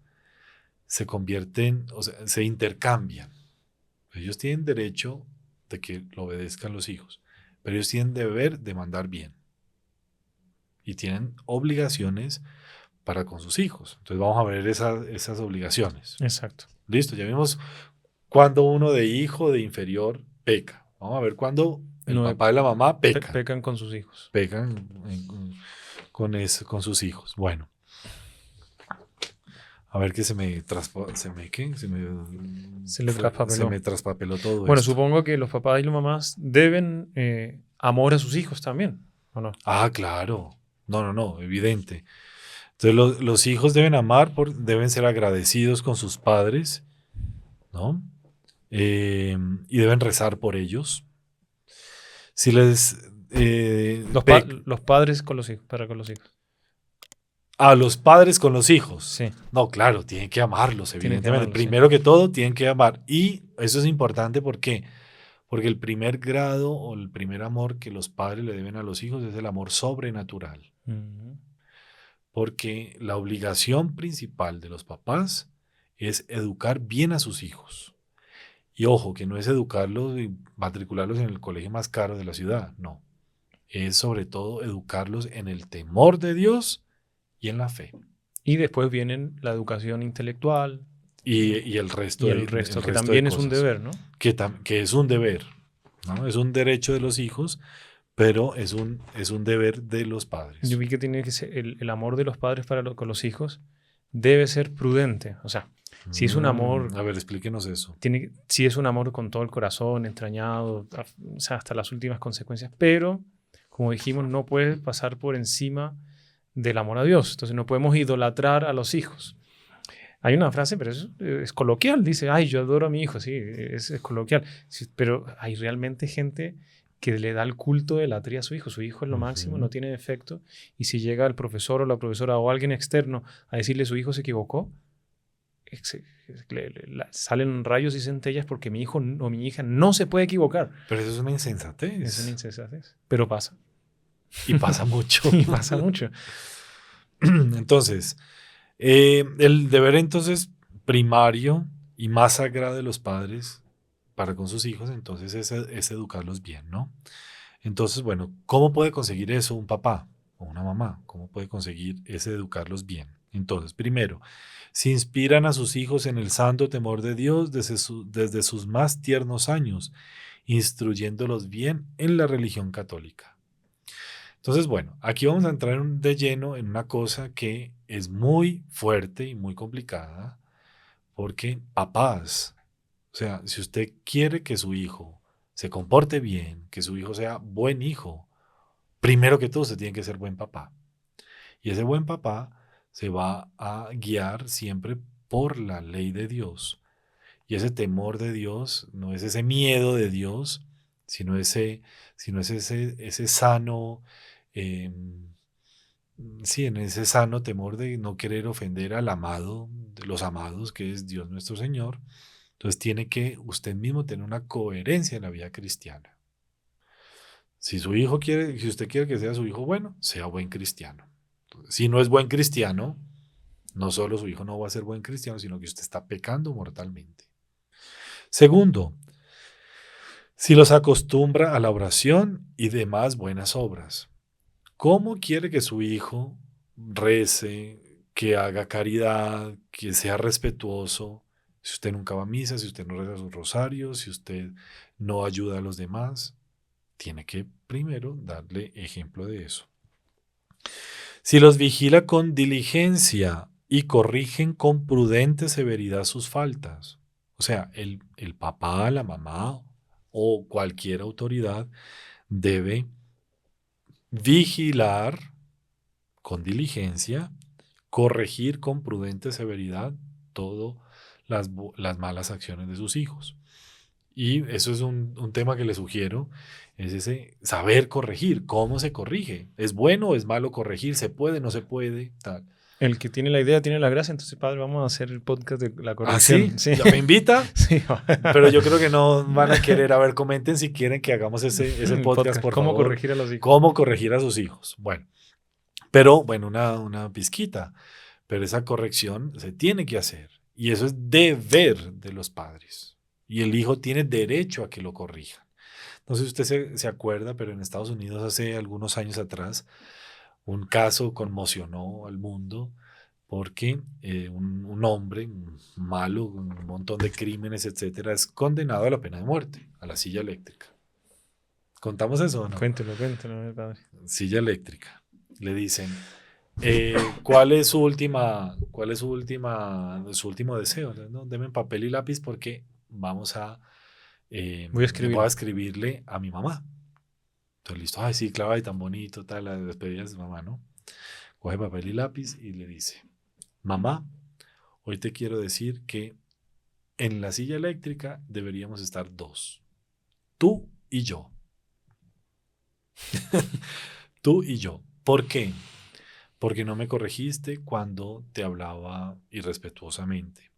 se convierten, o sea, se intercambian. Ellos tienen derecho de que lo obedezcan los hijos, pero ellos tienen deber de mandar bien. Y tienen obligaciones para con sus hijos. Entonces vamos a ver esas obligaciones. Exacto. Listo, ya vimos cuando uno de hijo de inferior peca. Vamos a ver cuando el papá y la mamá pecan. Pecan con sus hijos. Pecan con sus hijos. Bueno. A ver que se me traspapeló todo. Bueno, esto. Supongo que los papás y las mamás deben amor a sus hijos también, ¿o no? Ah, claro. No, evidente. Entonces los hijos deben amar, deben ser agradecidos con sus padres, ¿no? Y deben rezar por ellos. Si les... los padres con los hijos, para con los hijos. A los padres con los hijos. Sí. No, claro, tienen que amarlos, evidentemente. Primero que todo, tienen que amar. Y eso es importante, ¿por qué? Porque el primer grado o el primer amor que los padres le deben a los hijos es el amor sobrenatural. Uh-huh. Porque la obligación principal de los papás es educar bien a sus hijos. Y ojo, que no es educarlos y matricularlos en el colegio más caro de la ciudad, no. Es sobre todo educarlos en el temor de Dios y en la fe. Y después viene la educación intelectual. Y el resto. Y el resto, que también es un deber, ¿no? Que es un deber, ¿no? Es un derecho de los hijos, pero es un deber de los padres. Yo vi que tiene que ser el amor de los padres con los hijos debe ser prudente. O sea, si es un amor... A ver, explíquenos eso. Si es un amor con todo el corazón, entrañado, o sea, hasta las últimas consecuencias, pero, como dijimos, no puede pasar por encima del amor a Dios. Entonces no podemos idolatrar a los hijos. Hay una frase, pero es coloquial. Dice, ay, yo adoro a mi hijo. Sí, es coloquial. Sí, pero hay realmente gente que le da el culto de la tría a su hijo. Su hijo es lo máximo, no tiene defecto. Y si llega el profesor o la profesora o alguien externo a decirle su hijo se equivocó, salen rayos y centellas porque mi hijo o mi hija no se puede equivocar. Pero eso es una insensatez. Es una insensatez. Pero pasa. Y pasa mucho. Y pasa mucho. Entonces, el deber entonces primario y más sagrado de los padres para con sus hijos, entonces es educarlos bien, ¿no? Entonces, bueno, ¿cómo puede conseguir eso un papá o una mamá? ¿Cómo puede conseguir ese educarlos bien? Entonces, primero, se inspiran a sus hijos en el santo temor de Dios desde sus más tiernos años, instruyéndolos bien en la religión católica. Entonces, bueno, aquí vamos a entrar de lleno en una cosa que es muy fuerte y muy complicada, porque papás, o sea, si usted quiere que su hijo se comporte bien, que su hijo sea buen hijo, primero que todo usted tiene que ser buen papá. Y ese buen papá se va a guiar siempre por la ley de Dios. Y ese temor de Dios no es ese miedo de Dios, sino es ese sano, en ese sano temor de no querer ofender al amado, de los amados, que es Dios nuestro Señor. Entonces tiene que usted mismo tener una coherencia en la vida cristiana. Si usted quiere que sea su hijo bueno, sea buen cristiano. Entonces, si no es buen cristiano, No solo su hijo no va a ser buen cristiano, sino que usted está pecando mortalmente. Segundo, si los acostumbra a la oración y demás buenas obras. ¿Cómo quiere que su hijo rece, que haga caridad, que sea respetuoso? Si usted nunca va a misa, si usted no reza sus rosarios, si usted no ayuda a los demás, tiene que primero darle ejemplo de eso. Si los vigila con diligencia y corrigen con prudente severidad sus faltas, o sea, el papá, la mamá o cualquier autoridad debe vigilar con diligencia, corregir con prudente severidad todas las malas acciones de sus hijos. Y eso es un tema que le sugiero, es ese saber corregir. ¿Cómo se corrige? ¿Es bueno o es malo corregir? ¿Se puede, no se puede? Tal. El que tiene la idea tiene la gracia, entonces, padre, vamos a hacer el podcast de la ¿Ah, corrección. sí? ¿Ya me invita? Sí. Pero yo creo que no van a querer. A ver, comenten si quieren que hagamos ese El podcast, por ¿Cómo favor. corregir a los hijos? ¿Cómo corregir a sus hijos? Bueno, pero bueno, una pizquita. Pero esa corrección se tiene que hacer. Y eso es deber de los padres. Y el hijo tiene derecho a que lo corrijan. No sé si usted se acuerda, pero en Estados Unidos hace algunos años atrás, un caso conmocionó al mundo porque un hombre malo, un montón de crímenes, etcétera, es condenado a la pena de muerte, a la silla eléctrica. ¿Contamos eso o no? Cuéntelo, padre. Silla eléctrica. Le dicen, ¿cuál es su último deseo? ¿No? Deme papel y lápiz porque vamos a Voy a escribirle a mi mamá. Entonces, listo, ay, sí, claro, ay, tan bonito, tal, la despedida de su mamá, ¿no? Coge papel y lápiz y le dice, mamá, hoy te quiero decir que en la silla eléctrica deberíamos estar dos, tú y yo. Tú y yo. ¿Por qué? Porque no me corregiste cuando te hablaba irrespetuosamente.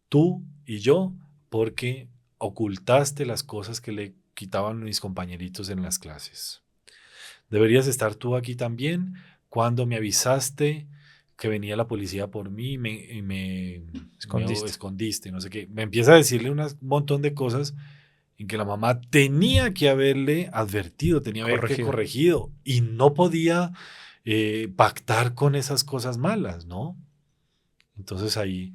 Tú y yo, porque ocultaste las cosas que le quitaban mis compañeritos en las clases. Deberías estar tú aquí también cuando me avisaste que venía la policía por mí y me escondiste, no sé qué. Me empieza a decirle un montón de cosas en que la mamá tenía que haberle advertido, tenía que haberle corregido y no podía pactar con esas cosas malas, ¿no? Entonces ahí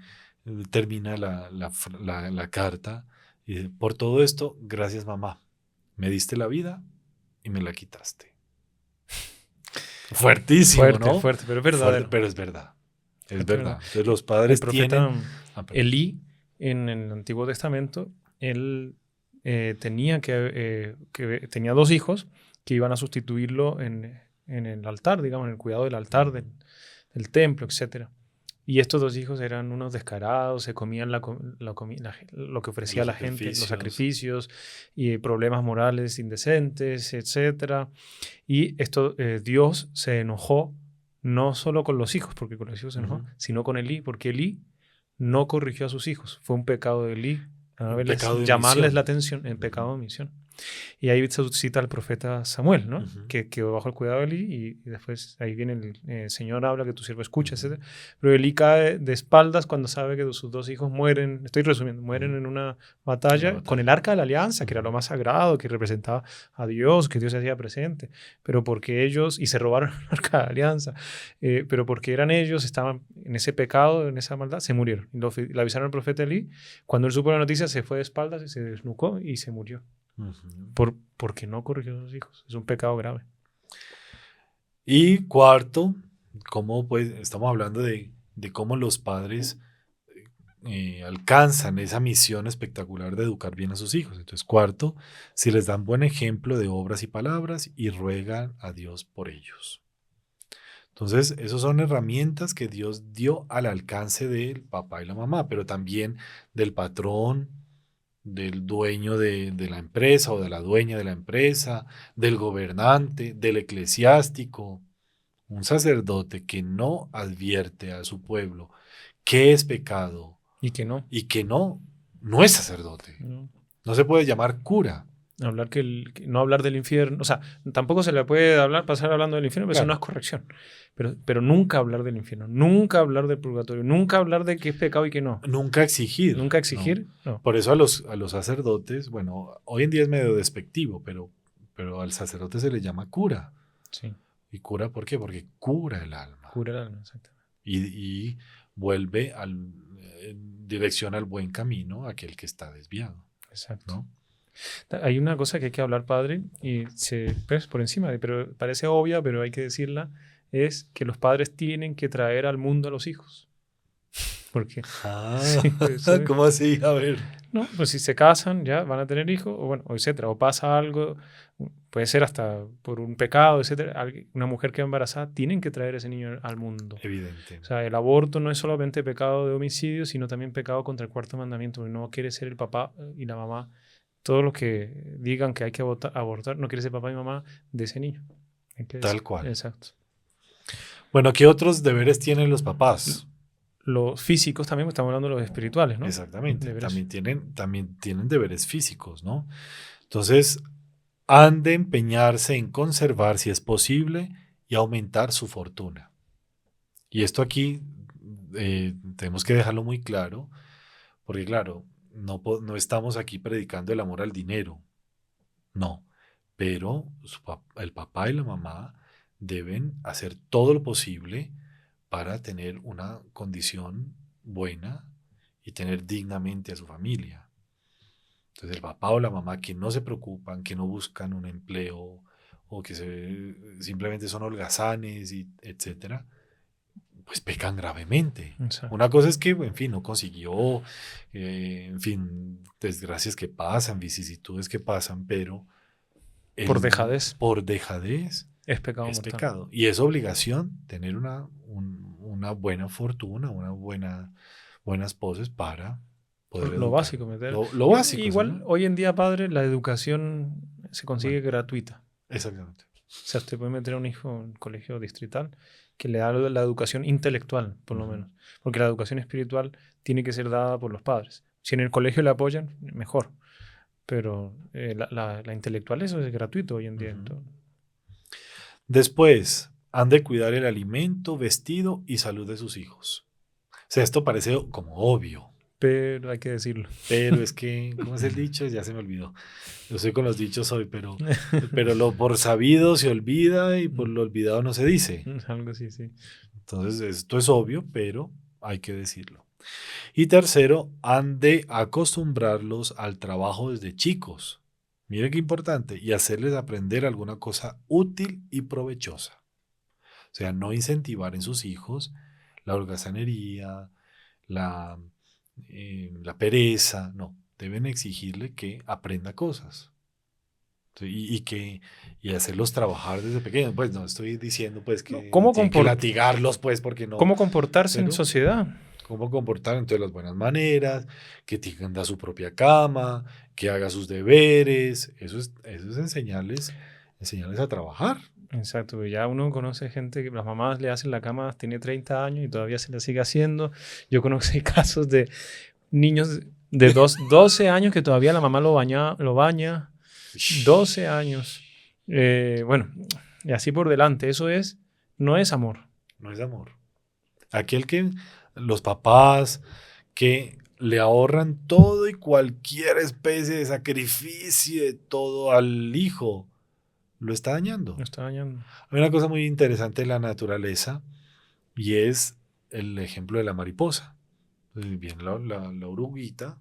termina la carta y dice, por todo esto, gracias mamá, me diste la vida y me la quitaste. Fuertísimo, ¿no? Fuerte, pero es verdadero. Fuerte, pero es verdad. Es verdad. Entonces los padres el profeta tienen... Elí, en el Antiguo Testamento, él tenía dos hijos que iban a sustituirlo en el altar, digamos, en el cuidado del altar, del templo, etc. Y estos dos hijos eran unos descarados, se comían lo que ofrecía la gente, los sacrificios, y problemas morales indecentes, etc. Y Dios se enojó no solo con los hijos, porque con los hijos se enojó, sino con Elí, porque Elí no corrigió a sus hijos. Fue un pecado de Elí. Llamarles la atención en pecado de omisión. Y ahí se cita al profeta Samuel, ¿no? Que quedó bajo el cuidado de Elí y después ahí viene el Señor habla, que tu siervo escucha, etc. Pero Elí cae de espaldas cuando sabe que sus dos hijos mueren, estoy resumiendo, mueren en una batalla con el arca de la alianza, que era lo más sagrado, que representaba a Dios, que Dios se hacía presente, pero porque ellos, y se robaron el arca de la alianza, pero porque eran ellos, estaban en ese pecado, en esa maldad, se murieron. Y le avisaron al profeta Elí, cuando él supo la noticia se fue de espaldas y se desnucó y se murió. Porque no corrigió a sus hijos. Es un pecado grave. Y cuarto, cómo pues estamos hablando de cómo los padres alcanzan esa misión espectacular de educar bien a sus hijos. Entonces, cuarto, si les dan buen ejemplo de obras y palabras y ruegan a Dios por ellos. Entonces, esas son herramientas que Dios dio al alcance del papá y la mamá, pero también del patrón, del dueño de la empresa o de la dueña de la empresa, del gobernante, del eclesiástico. Un sacerdote que no advierte a su pueblo qué es pecado y que no es sacerdote. No se puede llamar cura. No hablar del infierno. O sea, tampoco se le puede pasar hablando del infierno, pero eso Claro. no es corrección. Pero nunca hablar del infierno, nunca hablar del purgatorio, nunca hablar de qué es pecado y qué no. Nunca exigir. Nunca exigir, no. Por eso a los sacerdotes, bueno, hoy en día es medio despectivo, pero al sacerdote se le llama cura. Sí, ¿Y cura por qué? Porque cura el alma. cura el alma, exactamente. Y vuelve en dirección al buen camino aquel que está desviado, Exacto. ¿no? Hay una cosa que hay que hablar, padre, y pues, por encima, pero parece obvia, pero hay que decirla, es que los padres tienen que traer al mundo a los hijos. Porque, Ah, sí, eso es. ¿cómo así? A ver. No, pues si se casan, ya van a tener hijos, o bueno, o etcétera, o pasa algo, puede ser hasta por un pecado, etcétera. Una mujer que va embarazada, tienen que traer ese niño al mundo. Evidente. O sea, el aborto no es solamente pecado de homicidio, sino también pecado contra el cuarto mandamiento, porque no quiere ser el papá y la mamá. Todos los que digan que hay que abortar, no quiere ser papá y mamá de ese niño. Tal cual. Exacto. Bueno, ¿qué otros deberes tienen los papás? Los físicos también, estamos hablando de los espirituales, ¿no? Exactamente. Deberes. También tienen deberes físicos, ¿no? Entonces, han de empeñarse en conservar, si es posible, y aumentar su fortuna. Y esto aquí tenemos que dejarlo muy claro, porque claro, no estamos aquí predicando el amor al dinero, no, pero el papá y la mamá deben hacer todo lo posible para tener una condición buena y tener dignamente a su familia. Entonces el papá o la mamá que no se preocupan, que no buscan un empleo o que simplemente son holgazanes, etcétera, pues pecan gravemente. Exacto. Una cosa es que, en fin, no consiguió, en fin, desgracias que pasan, vicisitudes que pasan, pero Por dejadez. Por dejadez Es pecado es mortal. pecado. Y es obligación tener una buena fortuna, buenas poses para poder Lo educar. básico, meter. Lo básico. Igual, ¿no? hoy en día, padre, la educación se consigue gratuita. Exactamente. O sea, usted puede meter a un hijo en un colegio distrital que le da la educación intelectual, por lo Ujú. menos. Porque la educación espiritual tiene que ser dada por los padres. Si en el colegio le apoyan, mejor. Pero la intelectual, eso es gratuito hoy en día. Ujú. Entonces, Después, han de cuidar el alimento, vestido y salud de sus hijos. O sea, esto parece como obvio, pero hay que decirlo. pero es que, ¿cómo es el dicho? Ya se me olvidó. Yo soy con los dichos hoy, pero lo por sabido se olvida y por lo olvidado no se dice. Algo así, sí. Entonces, esto es obvio, pero hay que decirlo. Y tercero, han de acostumbrarlos al trabajo desde chicos. Mire qué importante. Y hacerles aprender alguna cosa útil y provechosa. O sea, no incentivar en sus hijos la holgazanería, la pereza. No, deben exigirle que aprenda cosas. Y hacerlos trabajar desde pequeños. Pues no estoy diciendo pues que ¿Cómo tienen que latigarlos, pues, porque no. ¿Cómo comportarse en Pero- sociedad? Cómo comportar entonces las buenas maneras, que tenga su propia cama, que haga sus deberes. Eso es enseñarles a trabajar. Exacto, pero ya uno conoce gente que las mamás le hacen la cama, tiene 30 años y todavía se la sigue haciendo. Yo conozco casos de niños de 12 años que todavía la mamá lo baña 12 años. Bueno, y así por delante. Eso no es amor. No es amor. Aquel que los papás que le ahorran todo y cualquier especie de sacrificio de todo al hijo, lo está dañando. Lo está dañando. Hay una cosa muy interesante en la naturaleza y es el ejemplo de la mariposa. Entonces viene la oruguita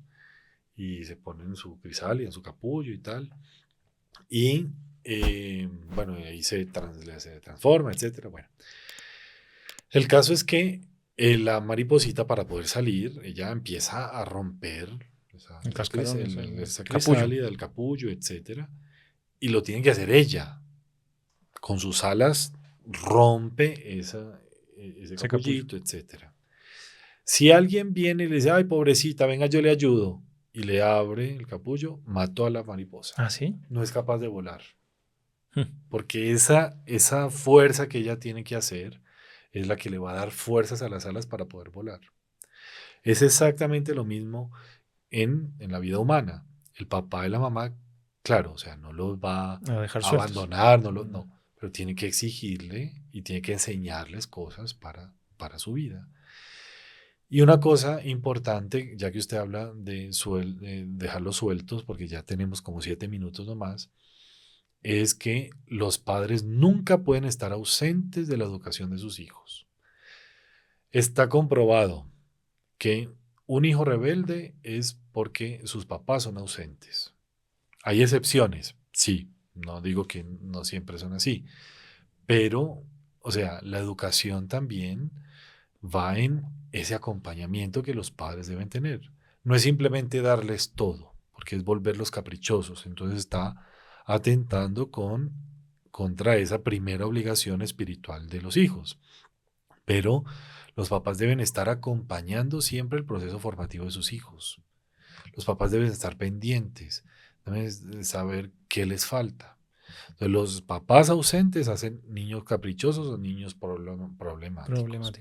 y se pone en su crisálida, en su capullo y tal. Y bueno, ahí se transforma, etcétera. Bueno, el caso es que la mariposita, para poder salir, ella empieza a romper El cascarón, esa capullo. crisálida, el capullo, etcétera. Y lo tiene que hacer ella. Con sus alas rompe ese capullito, etcétera. Si alguien viene y le dice, ay, pobrecita, venga, yo le ayudo, y le abre el capullo, mató a la mariposa. ¿Ah, sí? No es capaz de volar. Porque esa fuerza que ella tiene que hacer es la que le va a dar fuerzas a las alas para poder volar. Es exactamente lo mismo en la vida humana. El papá y la mamá Claro, o sea, no los va A dejar a sueltos. abandonar, no, pero tiene que exigirle y tiene que enseñarles cosas para su vida. Y una cosa importante, ya que usted habla de dejarlos sueltos, porque ya tenemos como 7 minutos nomás, es que los padres nunca pueden estar ausentes de la educación de sus hijos. Está comprobado que un hijo rebelde es porque sus papás son ausentes. Hay excepciones, sí, no digo que no siempre son así, pero, o sea, la educación también va en ese acompañamiento que los padres deben tener. No es simplemente darles todo, porque es volverlos caprichosos. Entonces está atentando contra esa primera obligación espiritual de los hijos. Pero los papás deben estar acompañando siempre el proceso formativo de sus hijos. Los papás deben estar pendientes, deben saber qué les falta. Entonces, los papás ausentes hacen niños caprichosos o niños problemáticos.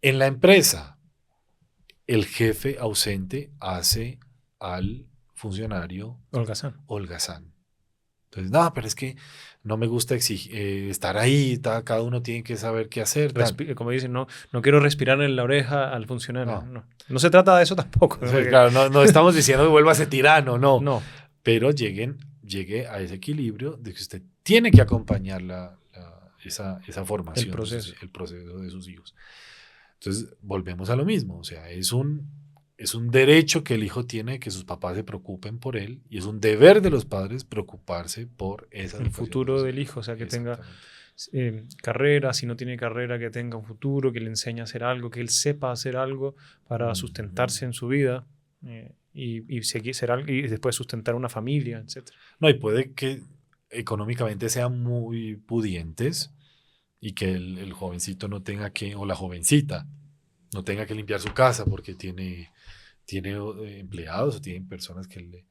En la empresa, el jefe ausente hace al funcionario holgazán. Entonces, no, pero es que no me gusta estar ahí, cada uno tiene que saber qué hacer. Como dicen, no quiero respirar en la oreja al funcionario. No. No se trata de eso tampoco. O sea, claro, no estamos diciendo que vuelva a ser tirano, no. No. Pero llegue a ese equilibrio de que usted tiene que acompañar esa formación, el proceso de sus hijos. Entonces, volvemos a lo mismo. O sea, es un derecho que el hijo tiene que sus papás se preocupen por él y es un deber de los padres preocuparse por esa el futuro del hijo, o sea, que tenga carrera, si no tiene carrera, que tenga un futuro, que le enseñe a hacer algo, que él sepa hacer algo para sustentarse en su vida y seguir algo, y después sustentar una familia, etc. No, y puede que económicamente sean muy pudientes y que el jovencito no tenga que, o la jovencita, no tenga que limpiar su casa porque tiene empleados o tienen personas que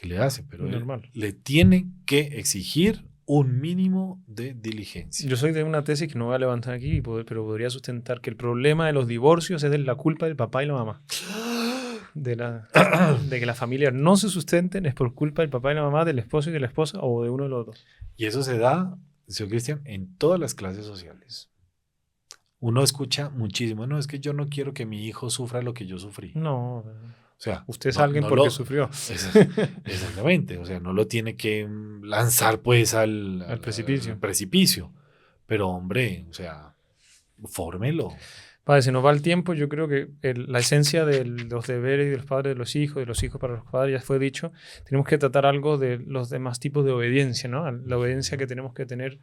le hacen, pero le tienen que exigir un mínimo de diligencia. Yo soy de una tesis que no voy a levantar aquí, pero podría sustentar que el problema de los divorcios es de la culpa del papá y la mamá. De que las familias no se sustenten es por culpa del papá y la mamá, del esposo y de la esposa o de uno de los dos. Y eso se da, señor Cristian, en todas las clases sociales. Uno escucha muchísimo, no, es que yo no quiero que mi hijo sufra lo que yo sufrí. No, o sea, usted es alguien porque sufrió. Exactamente, o sea, no lo tiene que lanzar pues al precipicio. Pero hombre, o sea, fórmelo. Padre, se nos va el tiempo. Yo creo que la esencia de los deberes de los padres de los hijos para los padres, ya fue dicho. Tenemos que tratar algo de los demás tipos de obediencia, ¿no? La obediencia que tenemos que tener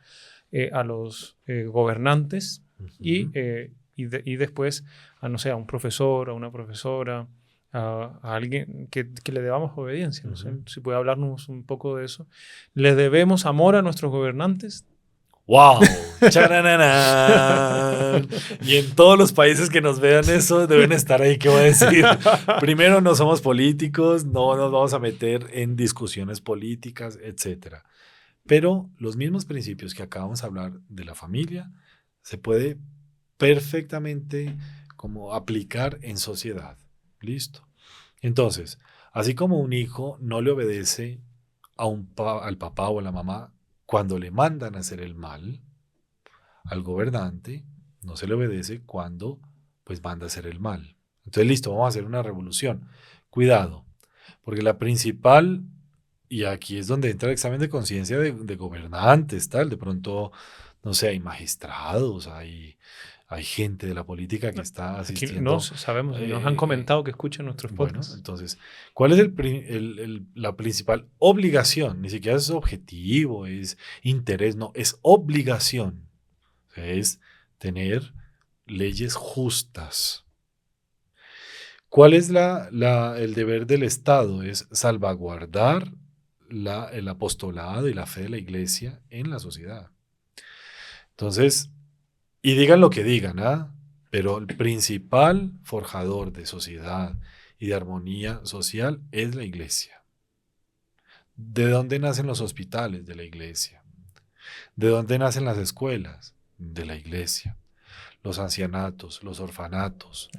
a los gobernantes y después a, no sé, a un profesor, a una profesora, a alguien que le debamos obediencia. No sé si puede hablarnos un poco de eso. ¿Les debemos amor a nuestros gobernantes? ¡Wow! ¡Charanana! Y en todos los países que nos vean eso deben estar ahí. ¿Qué voy a decir? Primero, no somos políticos, no nos vamos a meter en discusiones políticas, etc. Pero los mismos principios que acabamos de hablar de la familia se puede perfectamente como aplicar en sociedad. ¿Listo? Entonces, así como un hijo no le obedece al papá o a la mamá cuando le mandan a hacer el mal, al gobernante no se le obedece cuando pues manda a hacer el mal. Entonces, listo, vamos a hacer una revolución. Cuidado, porque la principal, y aquí es donde entra el examen de conciencia de gobernantes, tal, de pronto, no sé, hay magistrados, hay gente de la política que está asistiendo. Aquí no sabemos, nos han comentado que escuchan nuestros podcasts. Bueno, entonces, ¿cuál es la principal obligación? Ni siquiera es objetivo, es interés, no, es obligación. O sea, es tener leyes justas. ¿Cuál es el deber del Estado? Es salvaguardar el apostolado y la fe de la iglesia en la sociedad. Entonces, y digan lo que digan, pero el principal forjador de sociedad y de armonía social es la iglesia. ¿De dónde nacen los hospitales? De la iglesia. ¿De dónde nacen las escuelas? De la iglesia. Los ancianatos, los orfanatos,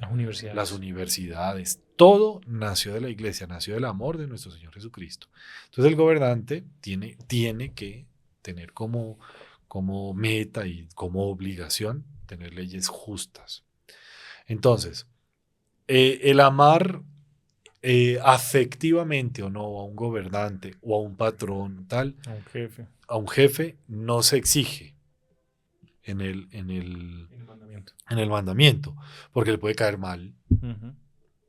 las universidades, todo nació de la iglesia, nació del amor de nuestro Señor Jesucristo. Entonces el gobernante tiene que tener como meta y como obligación tener leyes justas. Entonces, el amar afectivamente o no a un gobernante o a un patrón tal, a un jefe no se exige en el mandamiento, porque le puede caer mal,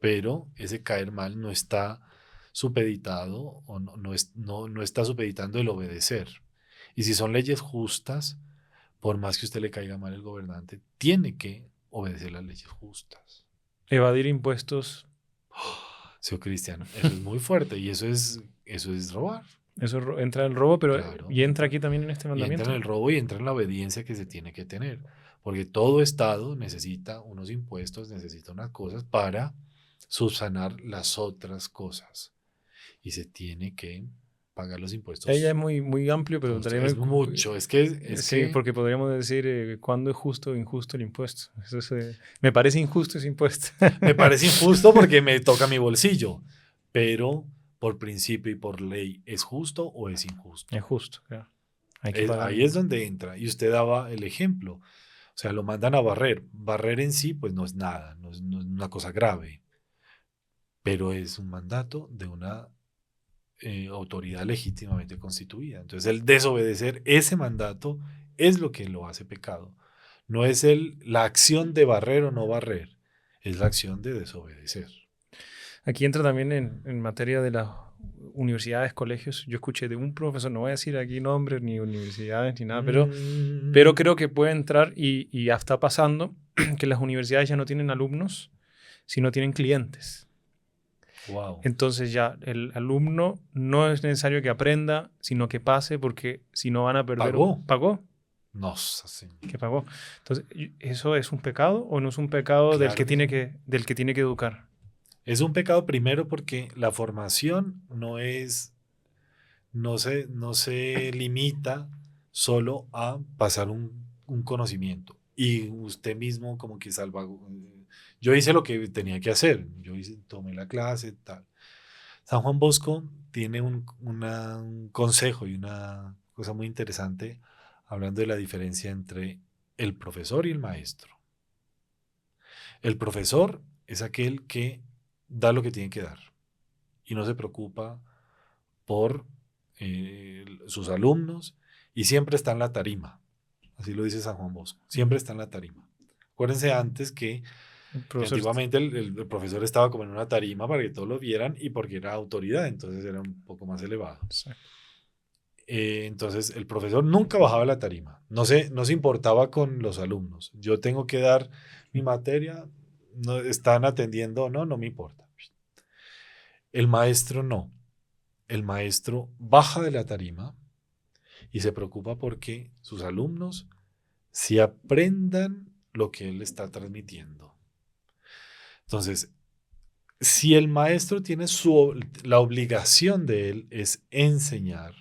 pero ese caer mal no está supeditado o no está supeditando el obedecer. Y si son leyes justas, por más que a usted le caiga mal el gobernante, tiene que obedecer las leyes justas. Evadir impuestos. Sí, Cristiano, eso es muy fuerte y eso es robar. Eso entra en el robo, pero Claro. y entra aquí también en este Y mandamiento. entra en el robo y entra en la obediencia que se tiene que tener. Porque todo Estado necesita unos impuestos, necesita unas cosas para subsanar las otras cosas. Y se tiene que pagar los impuestos. Ella es muy, muy amplio, pero Es mucho. Es que porque podríamos decir cuándo es justo o injusto el impuesto. Me parece injusto ese impuesto. me parece injusto porque me toca mi bolsillo. Pero por principio y por ley, ¿es justo o es injusto? Es justo, claro. Hay que pagar. Ahí es donde entra. Y usted daba el ejemplo. O sea, lo mandan a barrer. Barrer en sí, pues no es nada, no es una cosa grave. Pero es un mandato de una autoridad legítimamente constituida. Entonces, el desobedecer ese mandato es lo que lo hace pecado. No es la acción de barrer o no barrer, es la acción de desobedecer. Aquí entra también en materia de las universidades, colegios. Yo escuché de un profesor, no voy a decir aquí nombres, ni universidades, ni nada, pero creo que puede entrar y ya está pasando que las universidades ya no tienen alumnos, sino tienen clientes. Wow. Entonces ya el alumno no es necesario que aprenda, sino que pase, porque si no van a perder. ¿Pagó? No, así. ¿Qué pagó? Entonces, ¿eso es un pecado o no es un pecado Claro del que tiene que educar? Es un pecado primero porque la formación no se limita solo a pasar un conocimiento. Y usted mismo como que yo hice lo que tenía que hacer. Tomé la clase, tal. San Juan Bosco tiene un consejo y una cosa muy interesante hablando de la diferencia entre el profesor y el maestro. El profesor es aquel que da lo que tiene que dar y no se preocupa por sus alumnos y siempre está en la tarima. Así lo dice San Juan Bosco. Siempre está en la tarima. Acuérdense antes que antiguamente el profesor estaba como en una tarima para que todos lo vieran y porque era autoridad, entonces era un poco más elevado. Entonces el profesor nunca bajaba de la tarima, no se importaba con los alumnos. Yo tengo que dar mi materia, no están atendiendo o no me importa. El maestro no. El maestro baja de la tarima y se preocupa porque sus alumnos sí aprendan lo que él está transmitiendo. Entonces, si el maestro tiene la obligación de él es enseñar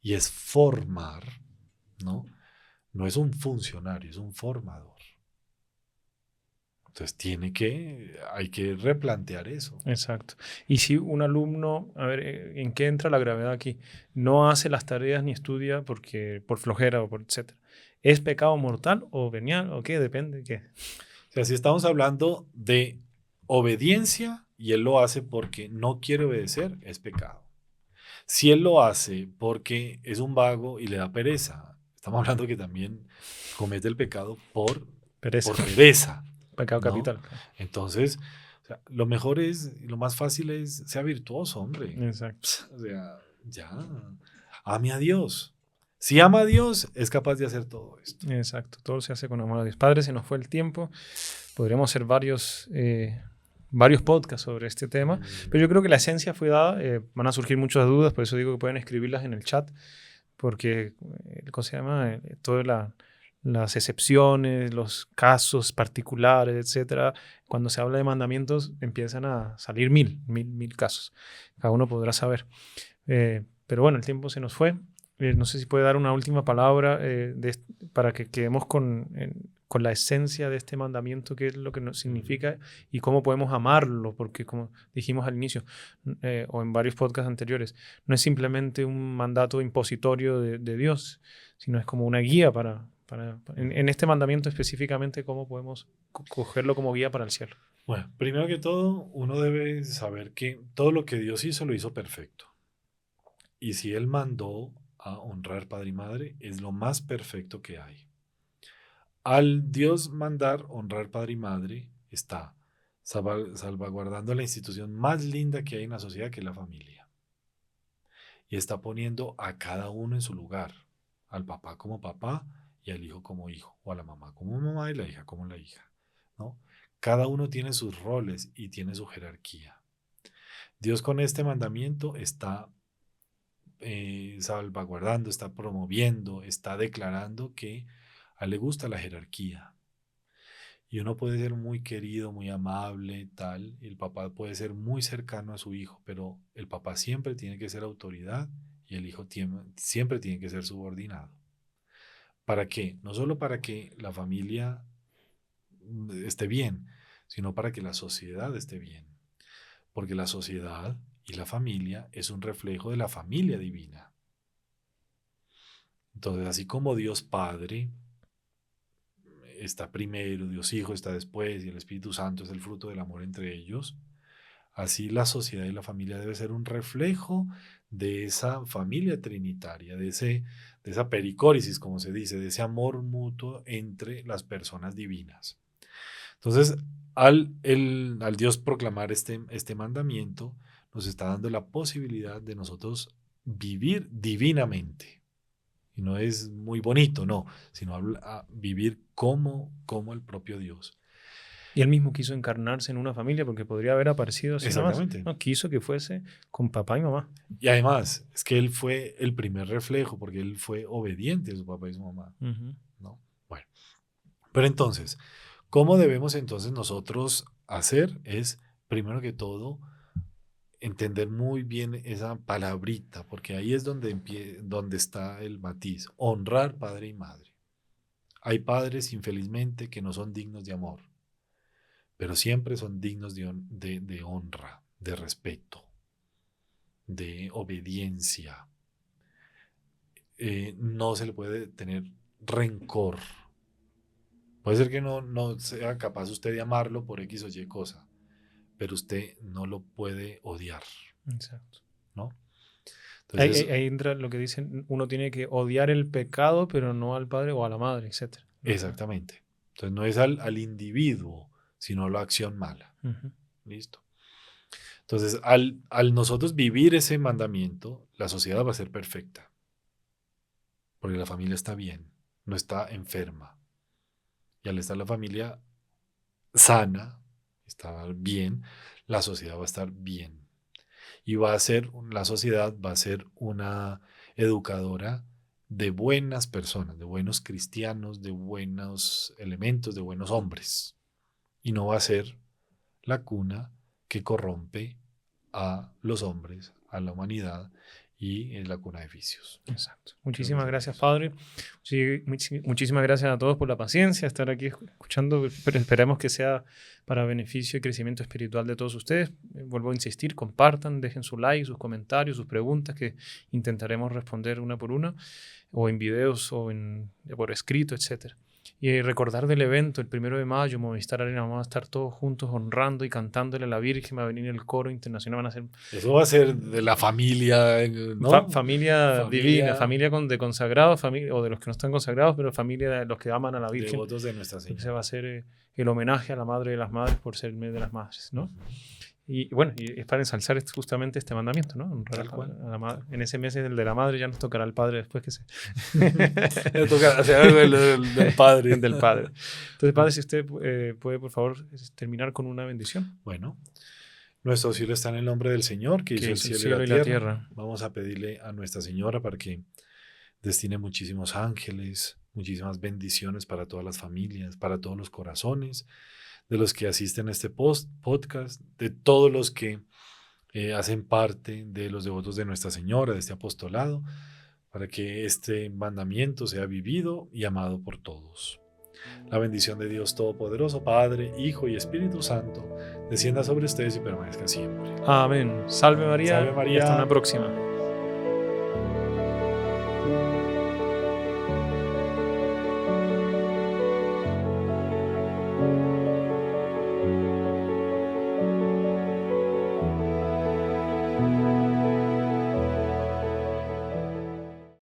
y es formar, ¿no? No es un funcionario, es un formador. Entonces hay que replantear eso. Exacto. Y si un alumno, a ver, ¿en qué entra la gravedad aquí? No hace las tareas ni estudia por flojera o por etcétera. ¿Es pecado mortal o venial o qué? Depende. ¿Qué? O sea, si estamos hablando de obediencia y él lo hace porque no quiere obedecer, es pecado. Si él lo hace porque es un vago y le da pereza, estamos hablando que también comete el pecado por pereza. Pecado capital. Entonces, o sea, lo más fácil es, sea virtuoso, hombre. Exacto. O sea, ya, ame a Dios. Si ama a Dios, es capaz de hacer todo esto. Exacto, todo se hace con amor a Dios. Padre, se nos fue el tiempo. Podríamos hacer varios podcasts sobre este tema, pero yo creo que la esencia fue dada. Van a surgir muchas dudas, por eso digo que pueden escribirlas en el chat, porque, ¿cómo se llama? Todas las excepciones, los casos particulares, etcétera. Cuando se habla de mandamientos, empiezan a salir mil casos. Cada uno podrá saber. Pero bueno, el tiempo se nos fue. No sé si puede dar una última palabra para que quedemos con con la esencia de este mandamiento, qué es lo que nos significa y cómo podemos amarlo, porque como dijimos al inicio o en varios podcasts anteriores, no es simplemente un mandato impositorio de Dios, sino es como una guía en este mandamiento específicamente, cómo podemos cogerlo como guía para el cielo. Bueno, primero que todo, uno debe saber que todo lo que Dios hizo lo hizo perfecto. Y si Él mandó a honrar padre y madre, es lo más perfecto que hay. Al Dios mandar honrar padre y madre, está salvaguardando la institución más linda que hay en la sociedad, que es la familia. Y está poniendo a cada uno en su lugar, al papá como papá y al hijo como hijo, o a la mamá como mamá y la hija como la hija, ¿no? Cada uno tiene sus roles y tiene su jerarquía. Dios con este mandamiento está salvaguardando, está promoviendo, está declarando que a él le gusta la jerarquía. Y uno puede ser muy querido, muy amable, tal, y el papá puede ser muy cercano a su hijo, pero el papá siempre tiene que ser autoridad y el hijo siempre tiene que ser subordinado. ¿Para qué? No solo para que la familia esté bien, sino para que la sociedad esté bien. Porque la sociedad y la familia es un reflejo de la familia divina. Entonces, así como Dios Padre está primero, Dios Hijo está después y el Espíritu Santo es el fruto del amor entre ellos, así la sociedad y la familia debe ser un reflejo de esa familia trinitaria, de esa pericóresis, como se dice, de ese amor mutuo entre las personas divinas. Entonces, al Dios proclamar este mandamiento, nos está dando la posibilidad de nosotros vivir divinamente. Y no es muy bonito, no, sino a vivir como el propio Dios. Y él mismo quiso encarnarse en una familia porque podría haber aparecido así nada más. Exactamente. No, quiso que fuese con papá y mamá. Y además, es que él fue el primer reflejo, porque él fue obediente a su papá y su mamá, ¿no? Bueno, pero entonces, ¿cómo debemos entonces nosotros hacer? Es, primero que todo, entender muy bien esa palabrita, porque ahí es donde está el matiz. Honrar padre y madre. Hay padres, infelizmente, que no son dignos de amor, pero siempre son dignos de honra, de respeto, de obediencia. No se le puede tener rencor. Puede ser que no sea capaz usted de amarlo por X o Y cosa, pero usted no lo puede odiar. Exacto. ¿No? Entonces, ahí entra lo que dicen, uno tiene que odiar el pecado, pero no al padre o a la madre, etc. Exactamente. Entonces no es al individuo, sino a la acción mala. ¿Listo? Entonces, al nosotros vivir ese mandamiento, la sociedad va a ser perfecta. Porque la familia está bien, no está enferma. Y al estar la familia sana, está bien, la sociedad va a estar bien. Y la sociedad va a ser una educadora de buenas personas, de buenos cristianos, de buenos elementos, de buenos hombres. Y no va a ser la cuna que corrompe a los hombres, a la humanidad, y es la cuna de vicios. Exacto. Muchísimas gracias, Padre. Sí, muchísimas gracias a todos por la paciencia, estar aquí escuchando, pero esperemos que sea para beneficio y crecimiento espiritual de todos ustedes. Vuelvo a insistir, compartan, dejen su like, sus comentarios, sus preguntas, que intentaremos responder una por una, o en videos, o por escrito, etcétera. Y recordar del evento, el 1 de mayo, Movistar Arena, vamos a estar todos juntos honrando y cantándole a la Virgen, va a venir el coro internacional, van a ser... Eso va a ser de la familia, ¿no? Familia divina, familia de consagrados, o de los que no están consagrados, pero familia de los que aman a la Virgen. Devotos de Nuestra Señora. Ese va a ser el homenaje a la Madre de las Madres por ser el mes de las Madres, ¿no? Y bueno, y es para ensalzar justamente este mandamiento, ¿no? Honrar a la madre. En ese mes el de la madre, ya nos tocará al padre después que se... Le tocará hacer algo del padre. Del padre. Entonces, padre, si usted puede, por favor, terminar con una bendición. Bueno, nuestro cielo está en el nombre del Señor, que hizo el cielo y la tierra. Vamos a pedirle a Nuestra Señora para que destine muchísimos ángeles, muchísimas bendiciones para todas las familias, para todos los corazones, de los que asisten a este podcast, de todos los que hacen parte de los devotos de Nuestra Señora, de este apostolado, para que este mandamiento sea vivido y amado por todos. La bendición de Dios Todopoderoso, Padre, Hijo y Espíritu Santo, descienda sobre ustedes y permanezca siempre. Amén. Salve María. Salve María. Y hasta una próxima.